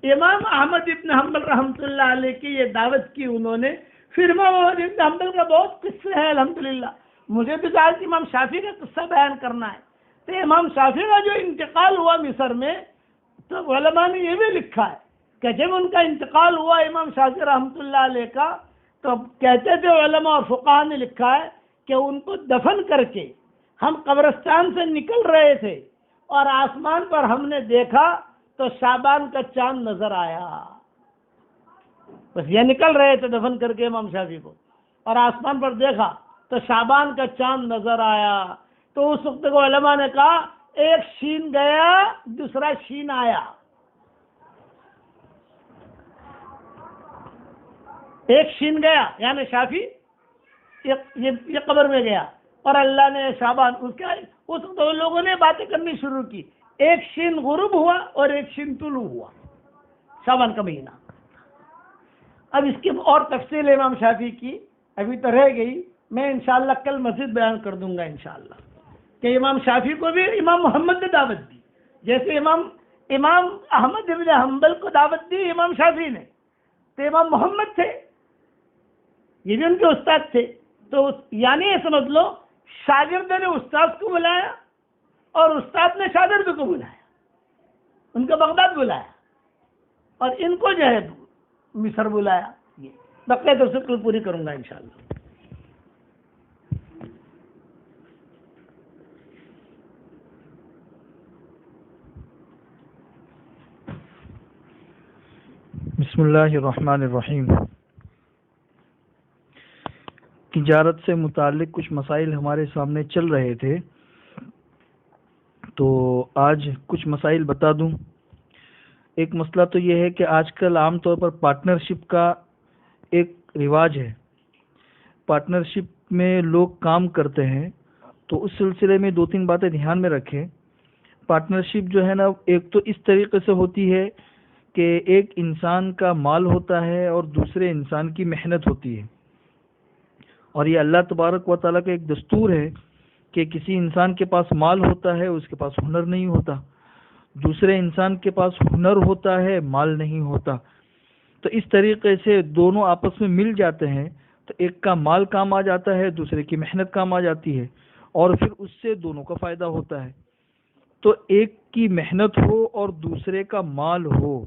امام احمد بن حنبل رحمۃ اللہ علیہ کی یہ دعوت کی انہوں نے، پھر امام احمد بن حنبل کا بہت قصے ہیں الحمدللہ، مجھے بھی آج امام شافعی کا قصہ بیان کرنا ہے۔ تو امام شافعی کا جو انتقال ہوا مصر میں، تو علماء نے یہ بھی لکھا ہے کہ جب ان کا انتقال ہوا امام شافعی رحمۃ اللہ علیہ کا، تو کہتے تھے علماء اور فقہاء نے لکھا ہے کہ ان کو دفن کر کے ہم قبرستان سے نکل رہے تھے اور آسمان پر ہم نے دیکھا تو شعبان کا چاند نظر آیا، بس یہ نکل رہے تھے دفن کر کے امام شافعی کو، اور آسمان پر دیکھا تو شعبان کا چاند نظر آیا، تو اس وقت کو علماء نے کہا ایک شین گیا دوسرا شین آیا، ایک شین گیا یعنی شافعی یہ قبر میں گیا، اور اللہ نے شعبان اس وقت ان لوگوں نے باتیں کرنی شروع کی، ایک شین غروب ہوا اور ایک شین طلوع ہوا، شعبان کا مہینہ۔ اب اس کی اور تفصیل امام شافعی کی ابھی تو رہ گئی، میں انشاءاللہ کل مزید بیان کر دوں گا انشاءاللہ، کہ امام شافعی کو بھی امام محمد نے دعوت دی، جیسے امام احمد بن حنبل کو دعوت دی امام شافعی نے، تو امام محمد تھے، یہ بھی ان کے استاد تھے، تو یعنی یہ سمجھ لو شاگرد نے استاد کو بلایا اور استاد نے شاگرد کو بلایا، ان کو بغداد بلایا اور ان کو جو ہے مصر بلایا۔ یہ بقیہ تفصیل کل پوری کروں گا انشاءاللہ۔ بسم اللہ الرحمن الرحیم۔ تجارت سے متعلق کچھ مسائل ہمارے سامنے چل رہے تھے، تو آج کچھ مسائل بتا دوں۔ ایک مسئلہ تو یہ ہے کہ آج کل عام طور پر پارٹنرشپ کا ایک رواج ہے، پارٹنرشپ میں لوگ کام کرتے ہیں، تو اس سلسلے میں 2-3 باتیں دھیان میں رکھیں۔ پارٹنرشپ جو ہے نا، ایک تو اس طریقے سے ہوتی ہے کہ ایک انسان کا مال ہوتا ہے اور دوسرے انسان کی محنت ہوتی ہے، اور یہ اللہ تبارک و تعالیٰ کا ایک دستور ہے کہ کسی انسان کے پاس مال ہوتا ہے، اس کے پاس ہنر نہیں ہوتا، دوسرے انسان کے پاس ہنر ہوتا ہے، مال نہیں ہوتا، تو اس طریقے سے دونوں آپس میں مل جاتے ہیں، تو ایک کا مال کام آ جاتا ہے، دوسرے کی محنت کام آ جاتی ہے، اور پھر اس سے دونوں کا فائدہ ہوتا ہے۔ تو ایک کی محنت ہو اور دوسرے کا مال ہو،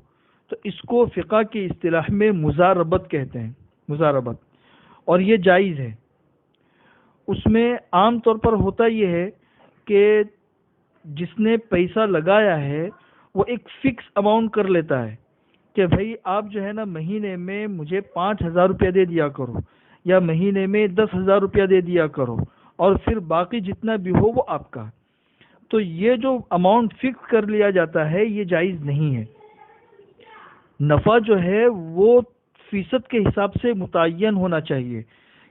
تو اس کو فقہ کی اصطلاح میں مزاربت کہتے ہیں، مزاربت، اور یہ جائز ہے۔ اس میں عام طور پر ہوتا یہ ہے کہ جس نے پیسہ لگایا ہے وہ ایک فکس اماؤنٹ کر لیتا ہے کہ بھائی آپ جو ہے نا مہینے میں مجھے 5,000 روپیہ دے دیا کرو، یا مہینے میں 10,000 روپیہ دے دیا کرو، اور پھر باقی جتنا بھی ہو وہ آپ کا. تو یہ جو اماؤنٹ فکس کر لیا جاتا ہے یہ جائز نہیں ہے. نفع جو ہے وہ فیصد کے حساب سے متعین ہونا چاہیے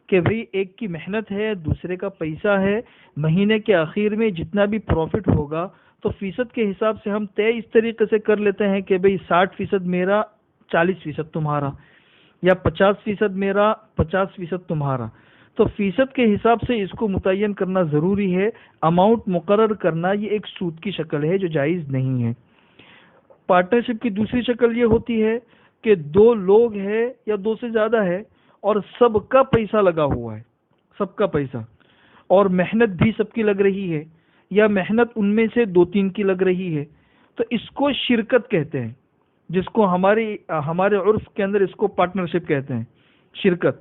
کہ بھئی ایک کی محنت ہے، دوسرے کا پیسہ ہے، مہینے کے آخر میں جتنا بھی پروفٹ ہوگا تو فیصد کے حساب سے ہم طے اس طریقے سے کر لیتے ہیں کہ بھئی 60% میرا، 40% تمہارا، یا 50% میرا، 50% تمہارا. تو فیصد کے حساب سے اس کو متعین کرنا ضروری ہے. اماؤنٹ مقرر کرنا یہ ایک سود کی شکل ہے جو جائز نہیں ہے. پارٹنرشپ کی دوسری شکل یہ ہوتی ہے کہ دو لوگ ہیں یا دو سے زیادہ ہے اور سب کا پیسہ لگا ہوا ہے، سب کا پیسہ، اور محنت بھی سب کی لگ رہی ہے، یا محنت ان میں سے 2-3 کی لگ رہی ہے. تو اس کو شرکت کہتے ہیں، جس کو ہمارے عرف کے اندر اس کو پارٹنرشپ کہتے ہیں، شرکت.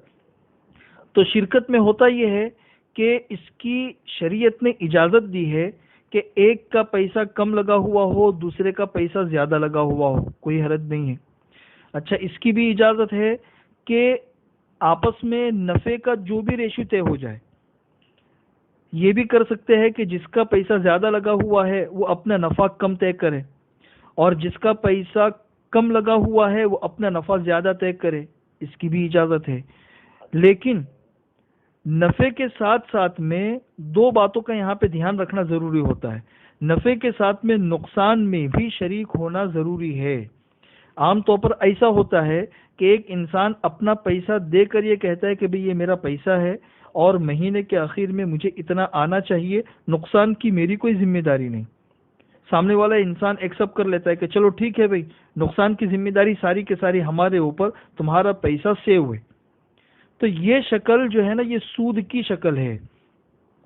تو شرکت میں ہوتا یہ ہے کہ اس کی شریعت نے اجازت دی ہے کہ ایک کا پیسہ کم لگا ہوا ہو، دوسرے کا پیسہ زیادہ لگا ہوا ہو، کوئی حرج نہیں ہے. اچھا، اس کی بھی اجازت ہے کہ آپس میں نفع کا جو بھی ریشو طے ہو جائے. یہ بھی کر سکتے ہیں کہ جس کا پیسہ زیادہ لگا ہوا ہے وہ اپنا نفع کم طے کرے، اور جس کا پیسہ کم لگا ہوا ہے وہ اپنا نفع زیادہ طے کرے. اس کی بھی اجازت ہے. لیکن نفع کے ساتھ ساتھ میں دو باتوں کا یہاں پہ دھیان رکھنا ضروری ہوتا ہے. نفع کے ساتھ میں نقصان میں بھی شریک ہونا ضروری ہے. عام طور پر ایسا ہوتا ہے کہ ایک انسان اپنا پیسہ دے کر یہ کہتا ہے کہ بھئی یہ میرا پیسہ ہے اور مہینے کے آخر میں مجھے اتنا آنا چاہیے، نقصان کی میری کوئی ذمہ داری نہیں. سامنے والا انسان ایکسپٹ کر لیتا ہے کہ چلو ٹھیک ہے بھئی، نقصان کی ذمہ داری ساری کے ساری ہمارے اوپر، تمہارا پیسہ سیو ہے. تو یہ شکل جو ہے نا یہ سود کی شکل ہے.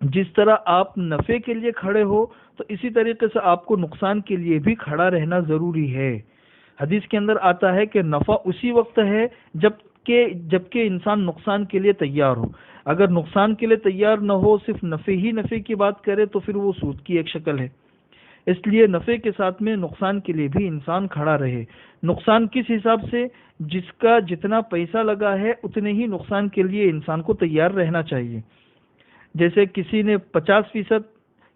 جس طرح آپ نفع کے لیے کھڑے ہو تو اسی طریقے سے آپ کو نقصان کے لیے بھی کھڑا رہنا ضروری ہے. حدیث کے اندر آتا ہے کہ نفع اسی وقت ہے جبکہ انسان نقصان کے لیے تیار ہو. اگر نقصان کے لیے تیار نہ ہو، صرف نفع ہی نفع کی بات کرے تو پھر وہ سود کی ایک شکل ہے. اس لیے نفع کے ساتھ میں نقصان کے لیے بھی انسان کھڑا رہے. نقصان کس حساب سے؟ جس کا جتنا پیسہ لگا ہے اتنے ہی نقصان کے لیے انسان کو تیار رہنا چاہیے. جیسے کسی نے 50%،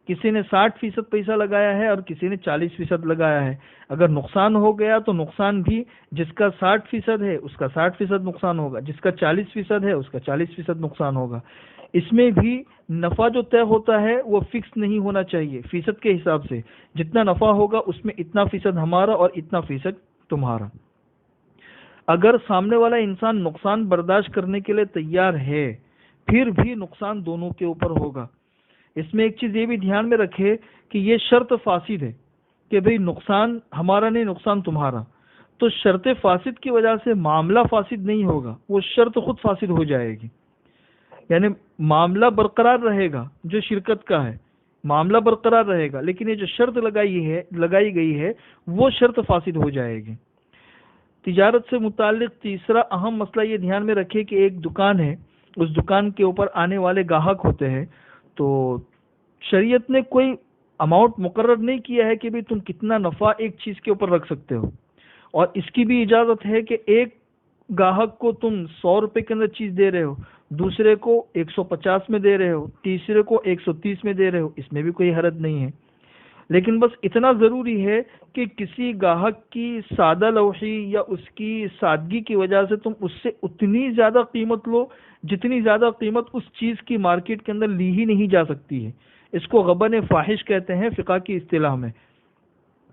کسی نے 60% پیسہ لگایا ہے اور کسی نے 40% لگایا ہے. اگر نقصان ہو گیا تو نقصان بھی جس کا 60% ہے اس کا 60% نقصان ہوگا، جس کا 40% ہے اس کا 40% نقصان ہوگا. اس میں بھی نفع جو طے ہوتا ہے وہ فکس نہیں ہونا چاہیے. فیصد کے حساب سے جتنا نفع ہوگا اس میں اتنا فیصد ہمارا اور اتنا فیصد تمہارا. اگر سامنے والا انسان نقصان برداشت کرنے کے لیے تیار ہے پھر بھی نقصان دونوں کے اوپر ہوگا. اس میں ایک چیز یہ بھی دھیان میں رکھے کہ یہ شرط فاسد ہے کہ بھئی نقصان ہمارا نہیں، نقصان تمہارا. تو شرط فاسد کی وجہ سے معاملہ فاسد نہیں ہوگا، وہ شرط خود فاسد ہو جائے گی. یعنی معاملہ برقرار رہے گا، جو شرکت کا ہے معاملہ برقرار رہے گا، لیکن یہ جو شرط لگائی گئی ہے وہ شرط فاسد ہو جائے گی. تجارت سے متعلق تیسرا اہم مسئلہ یہ دھیان میں رکھے کہ ایک دکان ہے، اس دکان کے اوپر آنے والے گاہک ہوتے ہیں. تو شریعت نے کوئی اماؤنٹ مقرر نہیں کیا ہے کہ بھی تم کتنا نفع ایک چیز کے اوپر رکھ سکتے ہو، اور اس کی بھی اجازت ہے کہ ایک گاہک کو تم 100 روپے کے اندر چیز دے رہے ہو، دوسرے کو 150 میں دے رہے ہو، تیسرے کو 130 میں دے رہے ہو، اس میں بھی کوئی حرج نہیں ہے. لیکن بس اتنا ضروری ہے کہ کسی گاہک کی سادہ لوحی یا اس کی سادگی کی وجہ سے تم اس سے اتنی زیادہ قیمت لو جتنی زیادہ قیمت اس چیز کی مارکیٹ کے اندر لی ہی نہیں جا سکتی ہے. اس کو غبن فاحش کہتے ہیں فقہ کی اصطلاح میں،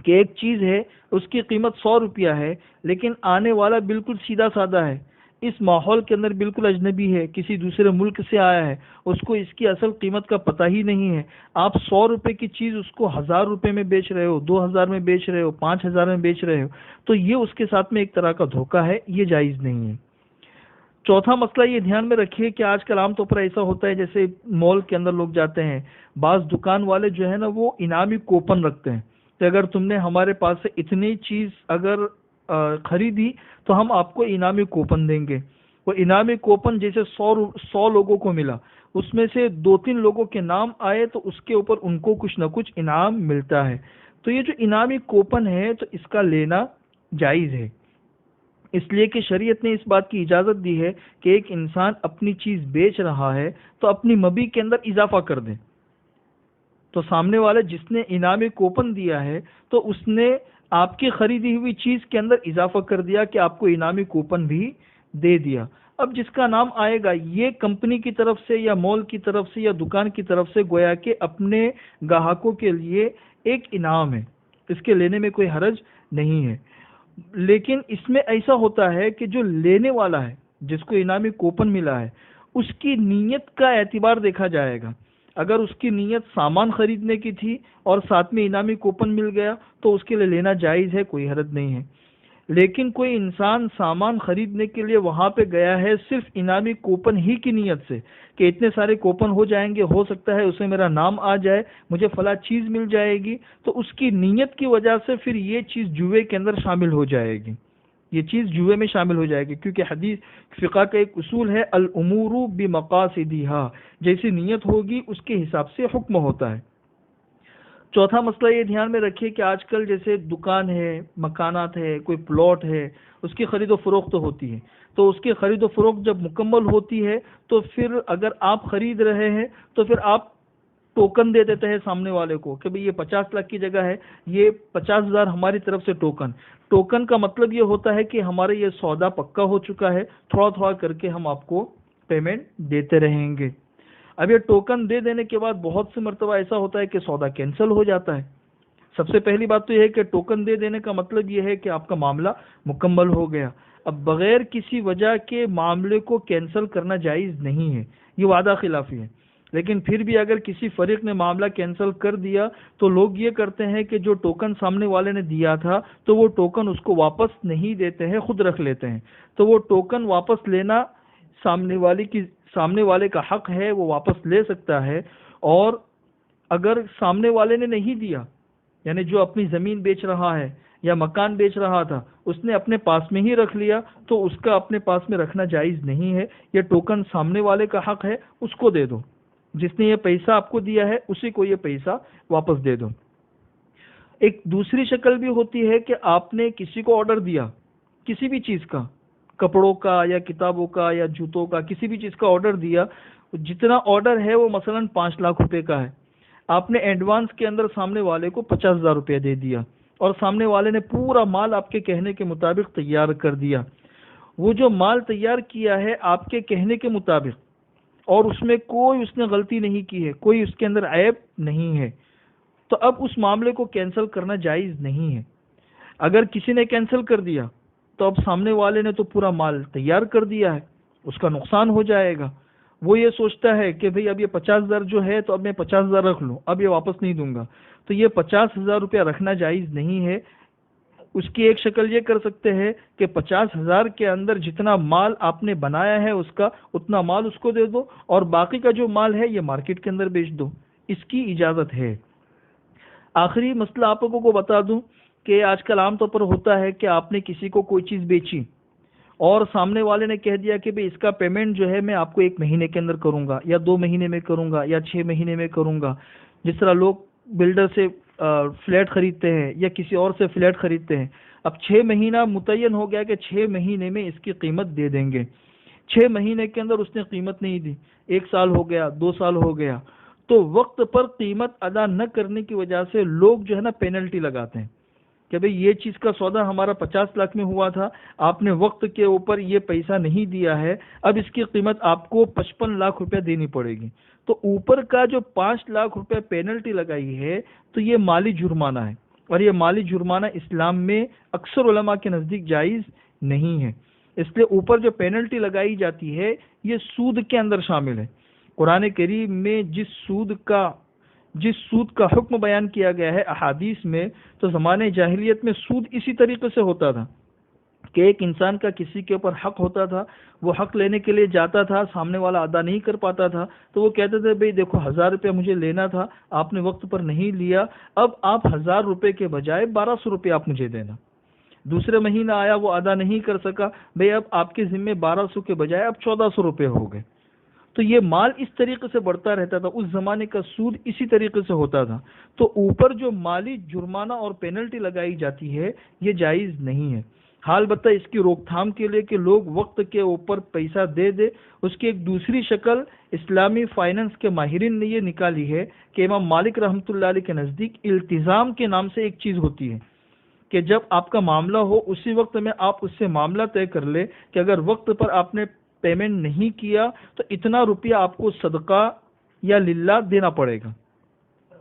کہ ایک چیز ہے اس کی قیمت 100 روپیہ ہے لیکن آنے والا بالکل سیدھا سادہ ہے، اس ماحول کے اندر بالکل اجنبی ہے، کسی دوسرے ملک سے آیا ہے، اس کو اس کی اصل قیمت کا پتہ ہی نہیں ہے. آپ 100 روپے کی چیز اس کو 1000 روپے میں بیچ رہے ہو، 2000 میں بیچ رہے ہو، 5000 میں بیچ رہے ہو، تو یہ اس کے ساتھ میں ایک طرح کا دھوکہ ہے، یہ جائز نہیں ہے. چوتھا مسئلہ یہ دھیان میں رکھیے کہ آج کل عام طور پر ایسا ہوتا ہے جیسے مال کے اندر لوگ جاتے ہیں، بعض دکان والے جو ہے نا وہ انعامی کوپن رکھتے ہیں کہ اگر تم نے ہمارے پاس سے اتنی چیز اگر خریدی تو ہم آپ کو انعامی کوپن دیں گے. وہ انعامی کوپن جیسے 100 لوگوں کو ملا، اس میں سے 2-3 لوگوں کے نام آئے تو اس کے اوپر ان کو کچھ نہ کچھ انعام ملتا ہے. تو یہ جو انعامی کوپن ہے تو اس کا لینا جائز ہے. اس لیے کہ شریعت نے اس بات کی اجازت دی ہے کہ ایک انسان اپنی چیز بیچ رہا ہے تو اپنی مبیع کے اندر اضافہ کر دے. تو سامنے والے جس نے انعامی کوپن دیا ہے تو اس نے آپ کی خریدی ہوئی چیز کے اندر اضافہ کر دیا کہ آپ کو انعامی کوپن بھی دے دیا. اب جس کا نام آئے گا یہ کمپنی کی طرف سے یا مال کی طرف سے یا دکان کی طرف سے گویا کہ اپنے گاہکوں کے لیے ایک انعام ہے، اس کے لینے میں کوئی حرج نہیں ہے. لیکن اس میں ایسا ہوتا ہے کہ جو لینے والا ہے، جس کو انعامی کوپن ملا ہے، اس کی نیت کا اعتبار دیکھا جائے گا. اگر اس کی نیت سامان خریدنے کی تھی اور ساتھ میں انعامی کوپن مل گیا تو اس کے لیے لینا جائز ہے، کوئی حرج نہیں ہے. لیکن کوئی انسان سامان خریدنے کے لیے وہاں پہ گیا ہے صرف انعامی کوپن ہی کی نیت سے کہ اتنے سارے کوپن ہو جائیں گے، ہو سکتا ہے اس میں میرا نام آ جائے، مجھے فلاں چیز مل جائے گی، تو اس کی نیت کی وجہ سے پھر یہ چیز جوئے کے اندر شامل ہو جائے گی، یہ چیز جوئے میں شامل ہو جائے گی. کیونکہ حدیث فقہ کا ایک اصول ہے الامور بمقاصدہا، جیسی نیت ہوگی اس کے حساب سے حکم ہوتا ہے. چوتھا مسئلہ یہ دھیان میں رکھیے کہ آج کل جیسے دکان ہے، مکانات ہے، کوئی پلاٹ ہے، اس کی خرید و فروخت ہوتی ہے. تو اس کی خرید و فروخت جب مکمل ہوتی ہے تو پھر اگر آپ خرید رہے ہیں تو پھر آپ ٹوکن دے دیتے ہیں سامنے والے کو کہ بھئی یہ 50 لاکھ کی جگہ ہے، یہ 50,000 ہماری طرف سے ٹوکن. ٹوکن کا مطلب یہ ہوتا ہے کہ ہمارا یہ سودا پکا ہو چکا ہے، تھوڑا تھوڑا کر کے ہم آپ کو پیمنٹ دیتے رہیں گے. اب یہ ٹوکن دے دینے کے بعد بہت سی مرتبہ ایسا ہوتا ہے کہ سودا کینسل ہو جاتا ہے. سب سے پہلی بات تو یہ ہے کہ ٹوکن دے دینے کا مطلب یہ ہے کہ آپ کا معاملہ مکمل ہو گیا. اب بغیر کسی وجہ کے معاملے کو کینسل کرنا جائز نہیں ہے، یہ وعدہ خلافی ہے. لیکن پھر بھی اگر کسی فریق نے معاملہ کینسل کر دیا تو لوگ یہ کرتے ہیں کہ جو ٹوکن سامنے والے نے دیا تھا تو وہ ٹوکن اس کو واپس نہیں دیتے ہیں، خود رکھ لیتے ہیں. تو وہ ٹوکن واپس لینا سامنے والے کا حق ہے، وہ واپس لے سکتا ہے. اور اگر سامنے والے نے نہیں دیا، یعنی جو اپنی زمین بیچ رہا ہے یا مکان بیچ رہا تھا اس نے اپنے پاس میں ہی رکھ لیا تو اس کا اپنے پاس میں رکھنا جائز نہیں ہے. یہ ٹوکن سامنے والے کا حق ہے، اس کو دے دو. جس نے یہ پیسہ آپ کو دیا ہے اسی کو یہ پیسہ واپس دے دو. ایک دوسری شکل بھی ہوتی ہے کہ آپ نے کسی کو آرڈر دیا کسی بھی چیز کا، کپڑوں کا یا کتابوں کا یا جوتوں کا، کسی بھی چیز کا آرڈر دیا. جتنا آرڈر ہے وہ مثلا 5 لاکھ روپے کا ہے. آپ نے ایڈوانس کے اندر سامنے والے کو 50,000 روپے دے دیا اور سامنے والے نے پورا مال آپ کے کہنے کے مطابق تیار کر دیا. وہ جو مال تیار کیا ہے آپ کے کہنے کے مطابق اور اس میں کوئی اس نے غلطی نہیں کی ہے، کوئی اس کے اندر عیب نہیں ہے، تو اب اس معاملے کو کینسل کرنا جائز نہیں ہے. اگر کسی نے کینسل کر دیا تو اب سامنے والے نے تو پورا مال تیار کر دیا ہے، اس کا نقصان ہو جائے گا. وہ یہ سوچتا ہے کہ بھئی اب یہ 50,000 جو ہے تو اب میں 50,000 رکھ لوں، اب یہ واپس نہیں دوں گا. تو یہ 50,000 روپیہ رکھنا جائز نہیں ہے. اس کی ایک شکل یہ کر سکتے ہیں کہ 50,000 کے اندر جتنا مال آپ نے بنایا ہے اس کا اتنا مال اس کو دے دو اور باقی کا جو مال ہے یہ مارکیٹ کے اندر بیچ دو. اس کی اجازت ہے. آخری مسئلہ آپ لوگوں کو بتا دوں کہ آج کل عام طور پر ہوتا ہے کہ آپ نے کسی کو کوئی چیز بیچی اور سامنے والے نے کہہ دیا کہ بھئی اس کا پیمنٹ جو ہے میں آپ کو 1 مہینے کے اندر کروں گا یا 2 مہینے میں کروں گا یا 6 مہینے میں کروں گا. جس طرح لوگ بلڈر سے فلیٹ خریدتے ہیں یا کسی اور سے فلیٹ خریدتے ہیں. اب 6 مہینہ متعین ہو گیا کہ 6 مہینے میں اس کی قیمت دے دیں گے. 6 مہینے کے اندر اس نے قیمت نہیں دی، 1 سال ہو گیا، 2 سال ہو گیا، تو وقت پر قیمت ادا نہ کرنے کی وجہ سے لوگ جو ہے نا پینلٹی لگاتے ہیں کہ بھئی یہ چیز کا سودا ہمارا 50 لاکھ میں ہوا تھا، آپ نے وقت کے اوپر یہ پیسہ نہیں دیا ہے، اب اس کی قیمت آپ کو 55 لاکھ روپے دینی پڑے گی. تو اوپر کا جو 5 لاکھ روپے پینلٹی لگائی ہے تو یہ مالی جرمانہ ہے، اور یہ مالی جرمانہ اسلام میں اکثر علماء کے نزدیک جائز نہیں ہے. اس لیے اوپر جو پینلٹی لگائی جاتی ہے یہ سود کے اندر شامل ہے. قرآن کریم میں جس سود کا حکم بیان کیا گیا ہے احادیث میں، تو زمانے جاہلیت میں سود اسی طریقے سے ہوتا تھا کہ ایک انسان کا کسی کے اوپر حق ہوتا تھا، وہ حق لینے کے لیے جاتا تھا، سامنے والا ادا نہیں کر پاتا تھا تو وہ کہتے تھے بھئی دیکھو 1,000 روپے مجھے لینا تھا، آپ نے وقت پر نہیں لیا، اب آپ 1,000 روپے کے بجائے 1,200 روپے آپ مجھے دینا. دوسرے مہینہ آیا وہ ادا نہیں کر سکا، بھئی اب آپ کے ذمے 1,200 کے بجائے اب 1,400 روپے ہو گئے. تو یہ مال اس طریقے سے بڑھتا رہتا تھا. اس زمانے کا سود اسی طریقے سے ہوتا تھا. تو اوپر جو مالی جرمانہ اور پینلٹی لگائی جاتی ہے یہ جائز نہیں ہے. حال بتا اس کی روک تھام کے لیے کہ لوگ وقت کے اوپر پیسہ دے دے، اس کی ایک دوسری شکل اسلامی فائننس کے ماہرین نے یہ نکالی ہے کہ امام مالک رحمۃ اللہ علیہ کے نزدیک التزام کے نام سے ایک چیز ہوتی ہے کہ جب آپ کا معاملہ ہو اسی وقت میں آپ اس سے معاملہ طے کر لے کہ اگر وقت پر آپ نے پیمنٹ نہیں کیا تو اتنا روپیہ آپ کو صدقہ یا للہ دینا پڑے گا۔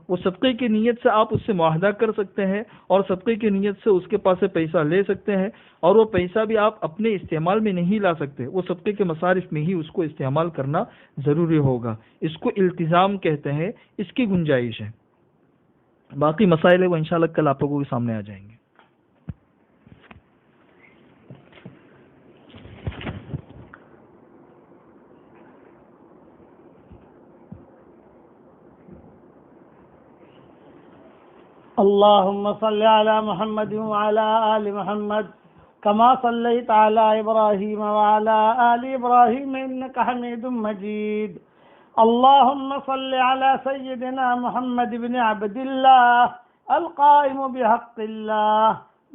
وہ صدقے کی نیت سے آپ اس سے معاہدہ کر سکتے ہیں اور صدقے کی نیت سے اس کے پاس سے پیسہ لے سکتے ہیں، اور وہ پیسہ بھی آپ اپنے استعمال میں نہیں لا سکتے، وہ صدقے کے مصارف میں ہی اس کو استعمال کرنا ضروری ہوگا۔ اس کو التزام کہتے ہیں، اس کی گنجائش ہے۔ باقی مسائل ہے وہ انشاءاللہ کل آپ لوگوں کے سامنے آ جائیں گے۔ اللهم صل على محمد وعلى آل محمد كما صليت على إبراهيم وعلى آل إبراهيم إنك حميد مجيد. اللهم صل على سيدنا محمد بن عبد الله القائم بحق الله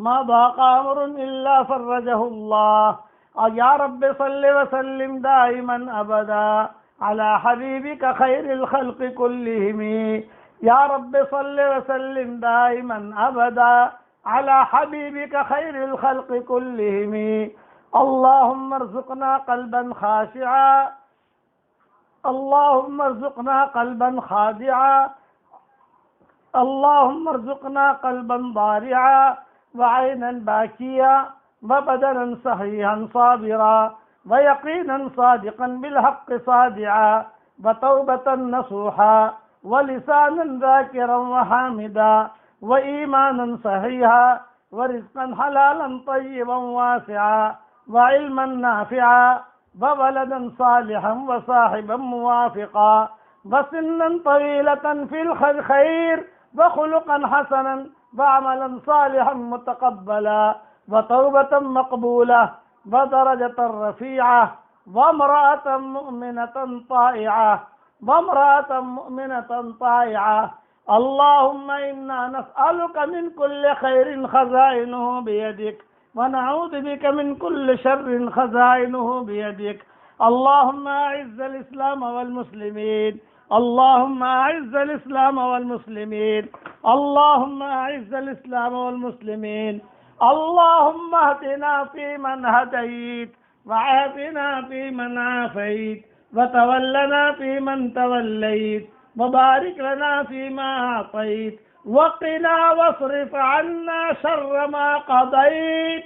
ما ضاق أمر إلا فرجه الله. يا رب صل وسلم دائما أبدا على حبيبك خير الخلق كلهم. یا رب صل وسلم دائما ابدا على حبيبك خير الخلق كلهم. اللهم ارزقنا قلبا خاشعا، اللهم ارزقنا قلبا خادعا، اللهم ارزقنا قلبا ضارعا وعينا باكيا وبدنا صحيحا صابرا ويقينا صادقا بالحق صادعا وتوبة نصوحا ولسانا ذاكرا وحامدا وإيمانا صحيحا ورزقا حلالا طيبا واسعا وعلما نافعا وولدا صالحا وصاحبا موافقا وسنا طويلة في الخير وخلقا حسنا وعملا صالحا متقبلا وتوبة مقبولة ودرجة رفيعة وامرأة مؤمنة طائعة وامرأة مؤمنة طائعة. اللهم إنا نسألك من كل خير خزائنه بيدك ونعوذ بك من كل شر خزائنه بيدك. اللهم أعز الإسلام والمسلمين، اللهم أعز الإسلام والمسلمين، اللهم أعز الإسلام والمسلمين. اللهم اهدنا فيمن هديت وعافنا فيمن عافيت وتولنا فيمن توليت وبارك لنا فيما أعطيت وقنا واصرف عنا شر ما قضيت،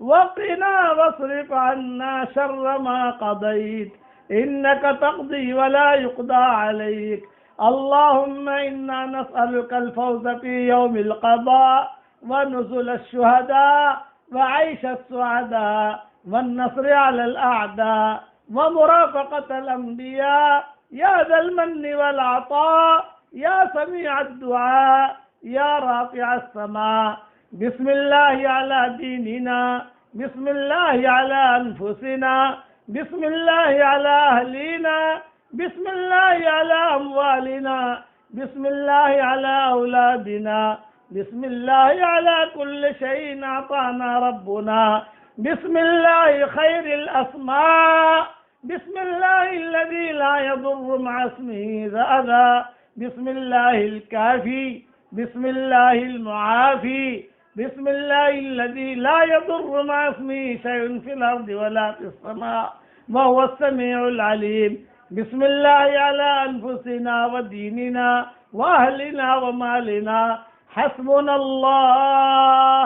وقنا واصرف عنا شر ما قضيت، إنك تقضي ولا يقضى عليك. اللهم إنا نسألك الفوز في يوم القضاء ونزل الشهداء وعيش السعداء والنصر على الأعداء ومرافقة الأنبياء يا ذا المن والعطاء يا سميع الدعاء يا رافع السماء. بسم الله على ديننا، بسم الله على أنفسنا، بسم الله على أهلنا، بسم الله على أموالنا، بسم الله على أولادنا، بسم الله على كل شيء أعطانا ربنا. بسم الله خير الأسماء، بسم الله الذي لا يضر مع اسمه ذا، بسم الله الكافي، بسم الله المعافي، بسم الله الذي لا يضر مع اسمه شيء في الأرض ولا في السماء وهو السميع العليم. بسم الله على أنفسنا وديننا وأهلنا ومالنا. حسبنا الله،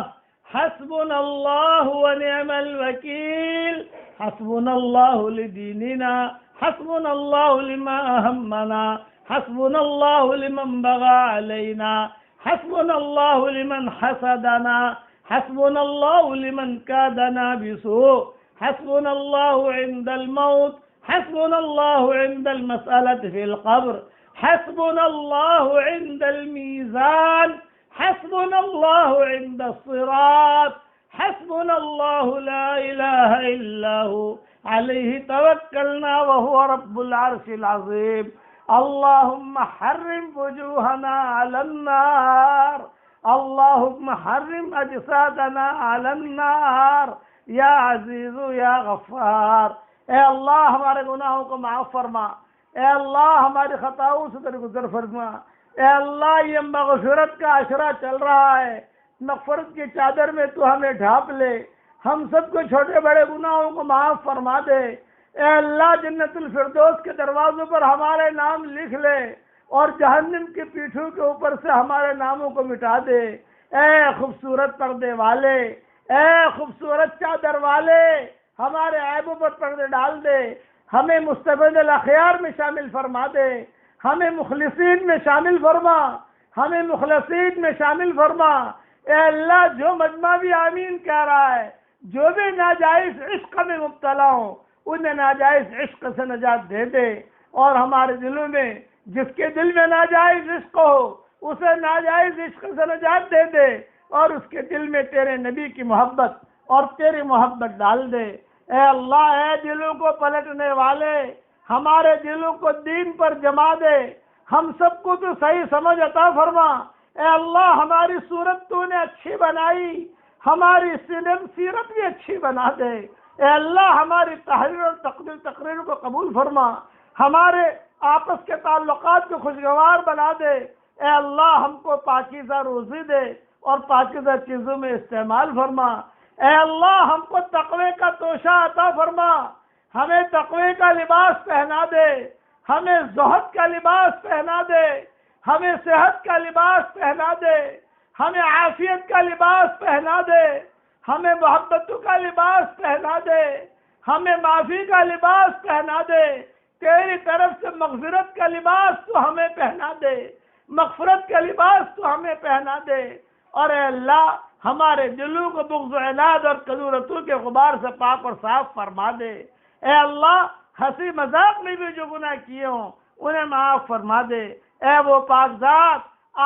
حسبنا الله ونعم الوكيل. حسبنا الله لديننا، حسبنا الله لما أهمنا، حسبنا الله لمن بغى علينا، حسبنا الله لمن حسدنا، حسبنا الله لمن كادنا بسوء، حسبنا الله عند الموت، حسبنا الله عند المسألة في القبر، حسبنا الله عند الميزان، حسبنا الله عند الصراط، حسبنا الله لا إله إلا هو عليه توكلنا وهو رب العرش العظيم. اللهم حرم وجوهنا على النار، اللہم حرم اجسادنا علی النار یا عزیز یا غفار۔ اے اللہ ہمارے گناہوں کو معاف فرما، اے اللہ ہماری خطاؤں سے درگزر فرما، اے اللہ یہ مغفرت کا عشرہ چل رہا ہے، مغفرت کی چادر میں تو ہمیں ڈھانپ لے، ہم سب کو چھوٹے بڑے گناہوں کو معاف فرما دے، اے اللہ جنت الفردوس کے دروازوں پر ہمارے نام لکھ لے اور جہنم کی پیٹھوں کے اوپر سے ہمارے ناموں کو مٹا دے۔ اے خوبصورت پردے والے، اے خوبصورت چادر والے، ہمارے عیبوں پر پردے ڈال دے، ہمیں مستفید الاخیار میں شامل فرما دے، ہمیں مخلصین میں شامل فرما، ہمیں مخلصین میں شامل فرما۔ اے اللہ جو مجمع بھی آمین کہہ رہا ہے، جو بھی ناجائز عشق میں مبتلا ہوں انہیں ناجائز عشق سے نجات دے دے، اور ہمارے دلوں میں جس کے دل میں ناجائز عشق ہو اسے ناجائز عشق سے نجات دے دے، اور اس کے دل میں تیرے نبی کی محبت اور تیری محبت ڈال دے۔ اے اللہ، اے دلوں کو پلٹنے والے، ہمارے دلوں کو دین پر جما دے، ہم سب کو تو صحیح سمجھ عطا فرما۔ اے اللہ ہماری صورت تو نے اچھی بنائی، ہماری سیرت بھی اچھی بنا دے۔ اے اللہ ہماری تحریر اور تقریر کو قبول فرما، ہمارے آپس کے تعلقات کو خوشگوار بنا دے۔ اے اللہ ہم کو پاکیزہ روزی دے اور پاکیزہ چیزوں میں استعمال فرما۔ اے اللہ ہم کو تقوی کا توشہ عطا فرما، ہمیں تقوی کا لباس پہنا دے، ہمیں زہد کا لباس پہنا دے، ہمیں صحت کا لباس پہنا دے، ہمیں عافیت کا لباس پہنا دے، ہمیں محبتوں کا لباس پہنا دے، ہمیں معافی کا لباس پہنا دے، تیری طرف سے مغفرت کا لباس تو ہمیں پہنا دے، مغفرت کا لباس تو ہمیں پہنا دے، اور اے اللہ ہمارے دلوں کو بغض و عناد اور کدورتوں کے غبار سے پاک اور صاف فرما دے۔ اے اللہ ہنسی مذاق میں بھی جو گناہ کیے ہوں انہیں معاف فرما دے۔ اے وہ پاک ذات،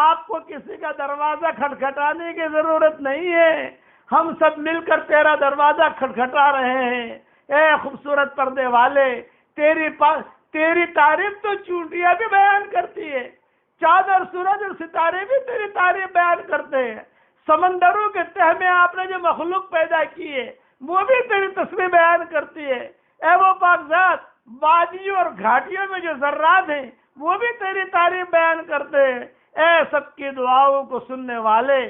آپ کو کسی کا دروازہ کھٹکھٹانے کی ضرورت نہیں ہے، ہم سب مل کر تیرا دروازہ کھٹکھٹا رہے ہیں۔ اے خوبصورت پردے والے، تیری تعریف تو چونٹیاں بھی بیان کرتی ہے، چاند اور سورج اور ستارے بھی تیری تعریف بیان کرتے ہیں، سمندروں کے تہ میں آپ نے جو مخلوق پیدا کی ہے وہ بھی تیری تسبیح بیان کرتی ہے۔ اے وہ پاک ذات، وادیوں اور گھاٹیوں میں جو ذرات ہیں وہ بھی تیری تعریف بیان کرتے ہیں۔ اے سب کی دعاؤں کو سننے والے،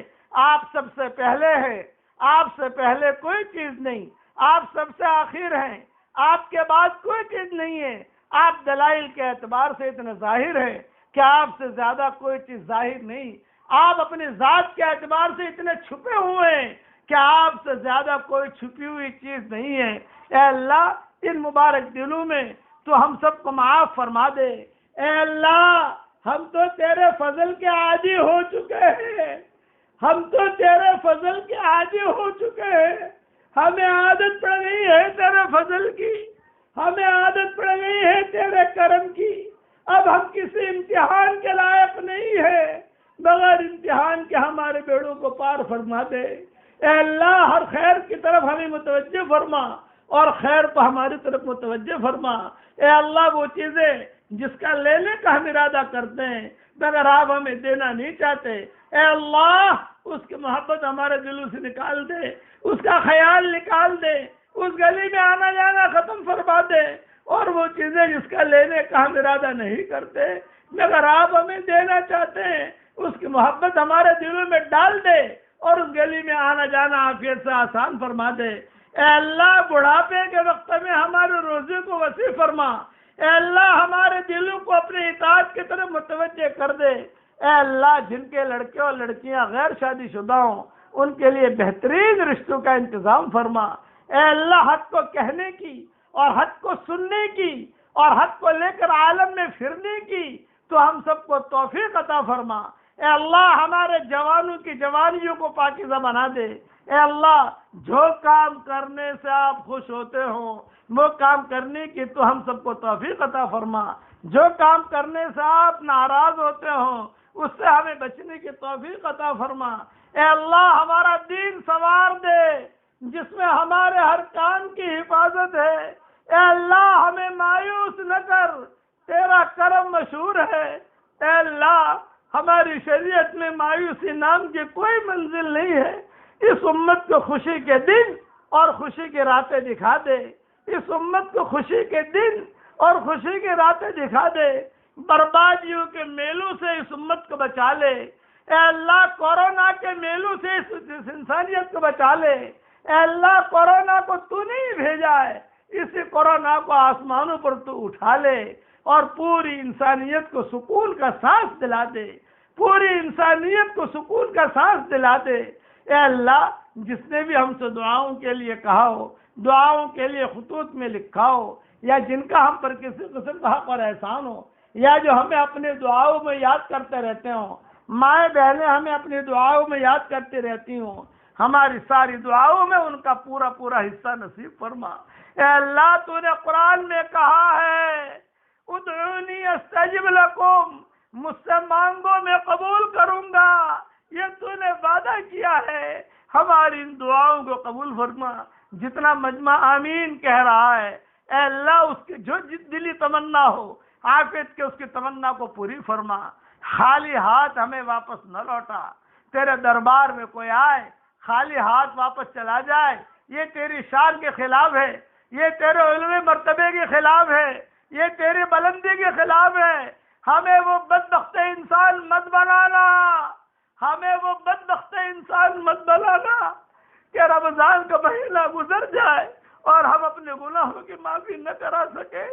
آپ سب سے پہلے ہیں، آپ سے پہلے کوئی چیز نہیں، آپ سب سے آخر ہیں، آپ کے بعد کوئی چیز نہیں ہے، آپ دلائل کے اعتبار سے اتنے ظاہر ہیں کہ آپ سے زیادہ کوئی چیز ظاہر نہیں، آپ اپنی ذات کے اعتبار سے اتنے چھپے ہوئے ہیں کہ آپ سے زیادہ کوئی چھپی ہوئی چیز نہیں ہے۔ اے اللہ ان مبارک دنوں میں تو ہم سب کو معاف فرما دے۔ اے اللہ ہم تو تیرے فضل کے عادی ہو چکے ہیں، ہم تو تیرے فضل کے عادی ہو چکے ہیں، ہمیں عادت پڑ گئی ہے تیرے فضل کی، ہمیں عادت پڑ گئی ہے تیرے کرم کی، اب ہم کسی امتحان کے لائق نہیں ہے، بغیر امتحان کے ہمارے بیڑوں کو پار فرما دے۔ اے اللہ ہر خیر کی طرف ہمیں متوجہ فرما اور خیر کو ہماری طرف متوجہ فرما۔ اے اللہ وہ چیزیں جس کا لینے کا ہم ارادہ کرتے ہیں مگر آپ ہمیں دینا نہیں چاہتے، اے اللہ اس کی محبت ہمارے دلوں سے نکال دے، اس کا خیال نکال دے، اس گلی میں آنا جانا ختم فرما دے، اور وہ چیزیں جس کا لینے کا ہم ارادہ نہیں کرتے مگر آپ ہمیں دینا چاہتے ہیں اس کی محبت ہمارے دلوں میں ڈال دے، اور اس گلی میں آنا جانا عافیت سے آسان فرما دے۔ اے اللہ بڑھاپے کے وقت میں ہمارے روزی کو وسیع فرما، اے اللہ ہمارے دلوں کو اپنے اطاعت کی طرف متوجہ کر دے۔ اے اللہ جن کے لڑکے اور لڑکیاں غیر شادی شدہ ہوں ان کے لیے بہترین رشتوں کا انتظام فرما۔ اے اللہ حق کو کہنے کی اور حق کو سننے کی اور حق کو لے کر عالم میں پھرنے کی تو ہم سب کو توفیق عطا فرما۔ اے اللہ ہمارے جوانوں کی جوانیوں کو پاکیزہ بنا دے۔ اے اللہ جو کام کرنے سے آپ خوش ہوتے ہوں وہ کام کرنے کی تو ہم سب کو توفیق عطا فرما، جو کام کرنے سے آپ ناراض ہوتے ہوں اس سے ہمیں بچنے کی توفیق عطا فرما۔ اے اللہ ہمارا دین سنوار دے جس میں ہمارے ہر کام کی حفاظت ہے۔ اے اللہ ہمیں مایوس نہ کر، تیرا کرم مشہور ہے۔ اے اللہ ہماری شریعت میں مایوسی نام کی کوئی منزل نہیں ہے۔ اس امت کو خوشی کے دن اور خوشی کی راتیں دکھا دے، اس امت کو خوشی کے دن اور خوشی کی راتیں دکھا دے، بربادیوں کے میلوں سے اس امت کو بچا لے، اے اللہ کورونا کے میلوں سے اس انسانیت کو بچا لے، اے اللہ کورونا کو تو نہیں بھیجا ہے، اسی کورونا کو آسمانوں پر تو اٹھا لے اور پوری انسانیت کو سکون کا سانس دلا دے، پوری انسانیت کو سکون کا سانس دلا دے۔ اے اللہ جس نے بھی ہم سے دعاؤں کے لیے کہا ہو، دعاؤں کے لیے خطوط میں لکھا ہو، یا جن کا ہم پر کسی قسم کا حق اور احسان ہو، یا جو ہمیں اپنے دعاؤں میں یاد کرتے رہتے ہوں، مائیں بہنیں ہمیں اپنی دعاؤں میں یاد کرتی رہتی ہوں، ہماری ساری دعاؤں میں ان کا پورا پورا حصہ نصیب فرما۔ اے اللہ تو نے قرآن میں کہا ہے ادعونی استجب لکم، مجھ سے مانگو میں قبول کروں گا، یہ تو نے وعدہ کیا ہے، ہماری ان دعاؤں کو قبول فرما۔ جتنا مجمع آمین کہہ رہا ہے اے اللہ اس کی جو دلی تمنا ہو عافیت کے اس کی تمنا کو پوری فرما، خالی ہاتھ ہمیں واپس نہ لوٹا۔ تیرے دربار میں کوئی آئے خالی ہاتھ واپس چلا جائے یہ تیری شان کے خلاف ہے، یہ تیرے علوی مرتبے کے خلاف ہے، یہ تیری بلندی کے خلاف ہے۔ ہمیں وہ بدبخت انسان مت بنانا، ہمیں وہ بدبخت انسان مت بنانا کہ رمضان کا مہینہ گزر جائے اور ہم اپنے گناہوں کی معافی نہ کرا سکے۔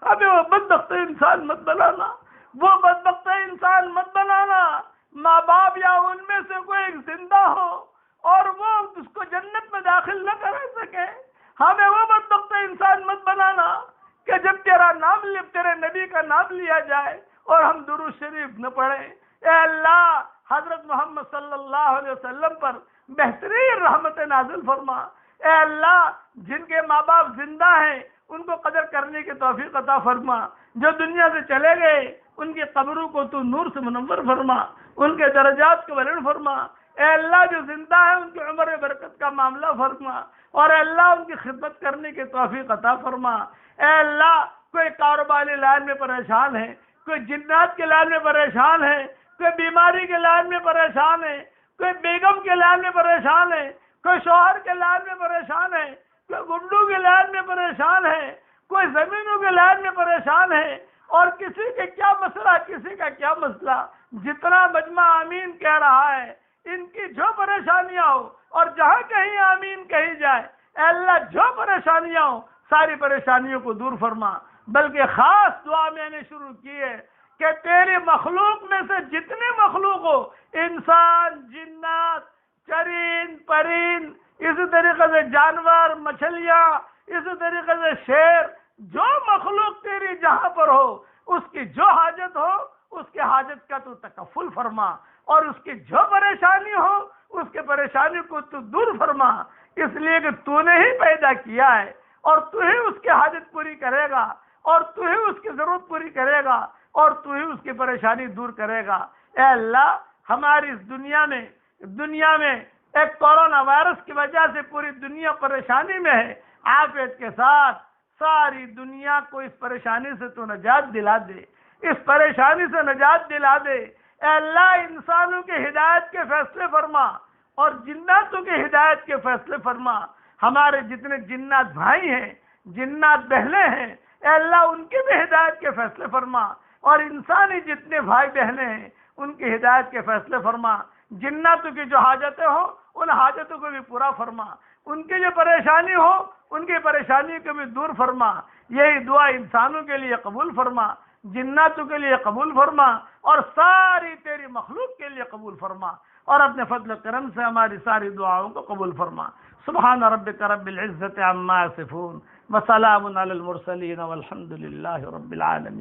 ہمیں وہ بدبخت انسان مت بنانا، وہ بدبخت انسان مت بنانا۔ ماں باپ یا ان میں سے کوئی ایک زندہ ہو اور وہ اس کو جنت میں داخل نہ کرا سکے، ہمیں وہ بدبخت انسان مت بنانا کہ جب تیرا نام تیرے نبی کا نام لیا جائے اور ہم درود شریف نہ پڑھیں۔ اے اللہ حضرت محمد صلی اللہ علیہ وسلم پر بہترین رحمت نازل فرما۔ اے اللہ جن کے ماں باپ زندہ ہیں ان کو قدر کرنے کی توفیق عطا فرما، جو دنیا سے چلے گئے ان کی قبروں کو تو نور سے منور فرما، ان کے درجات کو بلند فرما۔ اے اللہ جو زندہ ہیں ان کی عمر برکت کا معاملہ فرما، اور اے اللہ ان کی خدمت کرنے کی توفیق عطا فرما۔ اے اللہ کوئی کاروباری لائن میں پریشان ہے، کوئی جنات کے لائن میں پریشان ہے، کوئی بیماری کے لائن میں پریشان ہے، کوئی بیگم کے لائن میں پریشان ہے، کوئی شوہر کے لائن میں پریشان ہے، کوئی گنڈو کے لائن میں پریشان ہے، کوئی زمینوں کے لائن میں پریشان ہے، اور کسی کے کیا مسئلہ کسی کا کیا مسئلہ، جتنا مجمع آمین کہہ رہا ہے ان کی جو پریشانیاں ہو، اور جہاں کہیں آمین کہی جائے اے اللہ جو پریشانیاں ہو ساری پریشانیوں کو دور فرما۔ بلکہ خاص دعا میں نے شروع کی ہے کہ تیری مخلوق میں سے جتنے مخلوق ہو، انسان، جنات، چرین، پرین، اسی طریقے سے جانور، مچھلیاں، اسی طریقے سے شیر، جو مخلوق تیری جہاں پر ہو اس کی جو حاجت ہو اس کے حاجت کا تو تکفل فرما، اور اس کی جو پریشانی ہو اس کے پریشانی کو تو دور فرما، اس لیے کہ تو نے ہی پیدا کیا ہے اور تو ہی اس کی حاجت پوری کرے گا، اور تو ہی اس کی ضرورت پوری کرے گا، اور تو ہی اس کی پریشانی دور کرے گا۔ اے اللہ ہماری اس دنیا میں ایک کورونا وائرس کی وجہ سے پوری دنیا پریشانی میں ہے، عافیت کے ساتھ ساری دنیا کو اس پریشانی سے تو نجات دلا دے، اس پریشانی سے نجات دلا دے۔ اے اللہ انسانوں کی ہدایت کے فیصلے فرما اور جناتوں کی ہدایت کے فیصلے فرما۔ ہمارے جتنے جنات بھائی ہیں، جنات بہنیں ہیں، اے اللہ ان کی بھی ہدایت کے فیصلے فرما، اور انسانی جتنے بھائی بہنیں ہیں ان کی ہدایت کے فیصلے فرما۔ جناتوں کی جو حاجتیں ہوں ان حاجتوں کو بھی پورا فرما، ان کی جو پریشانی ہو ان کی پریشانی کو بھی دور فرما۔ یہی دعا انسانوں کے لیے قبول فرما، جناتوں کے لیے قبول فرما، اور ساری تیری مخلوق کے لیے قبول فرما، اور اپنے فضل و کرم سے ہماری ساری دعاؤں کو قبول فرما۔ سبحان ربک رب العزت عما یصفون وسلام علی المرسلین والحمد للہ رب العالمین۔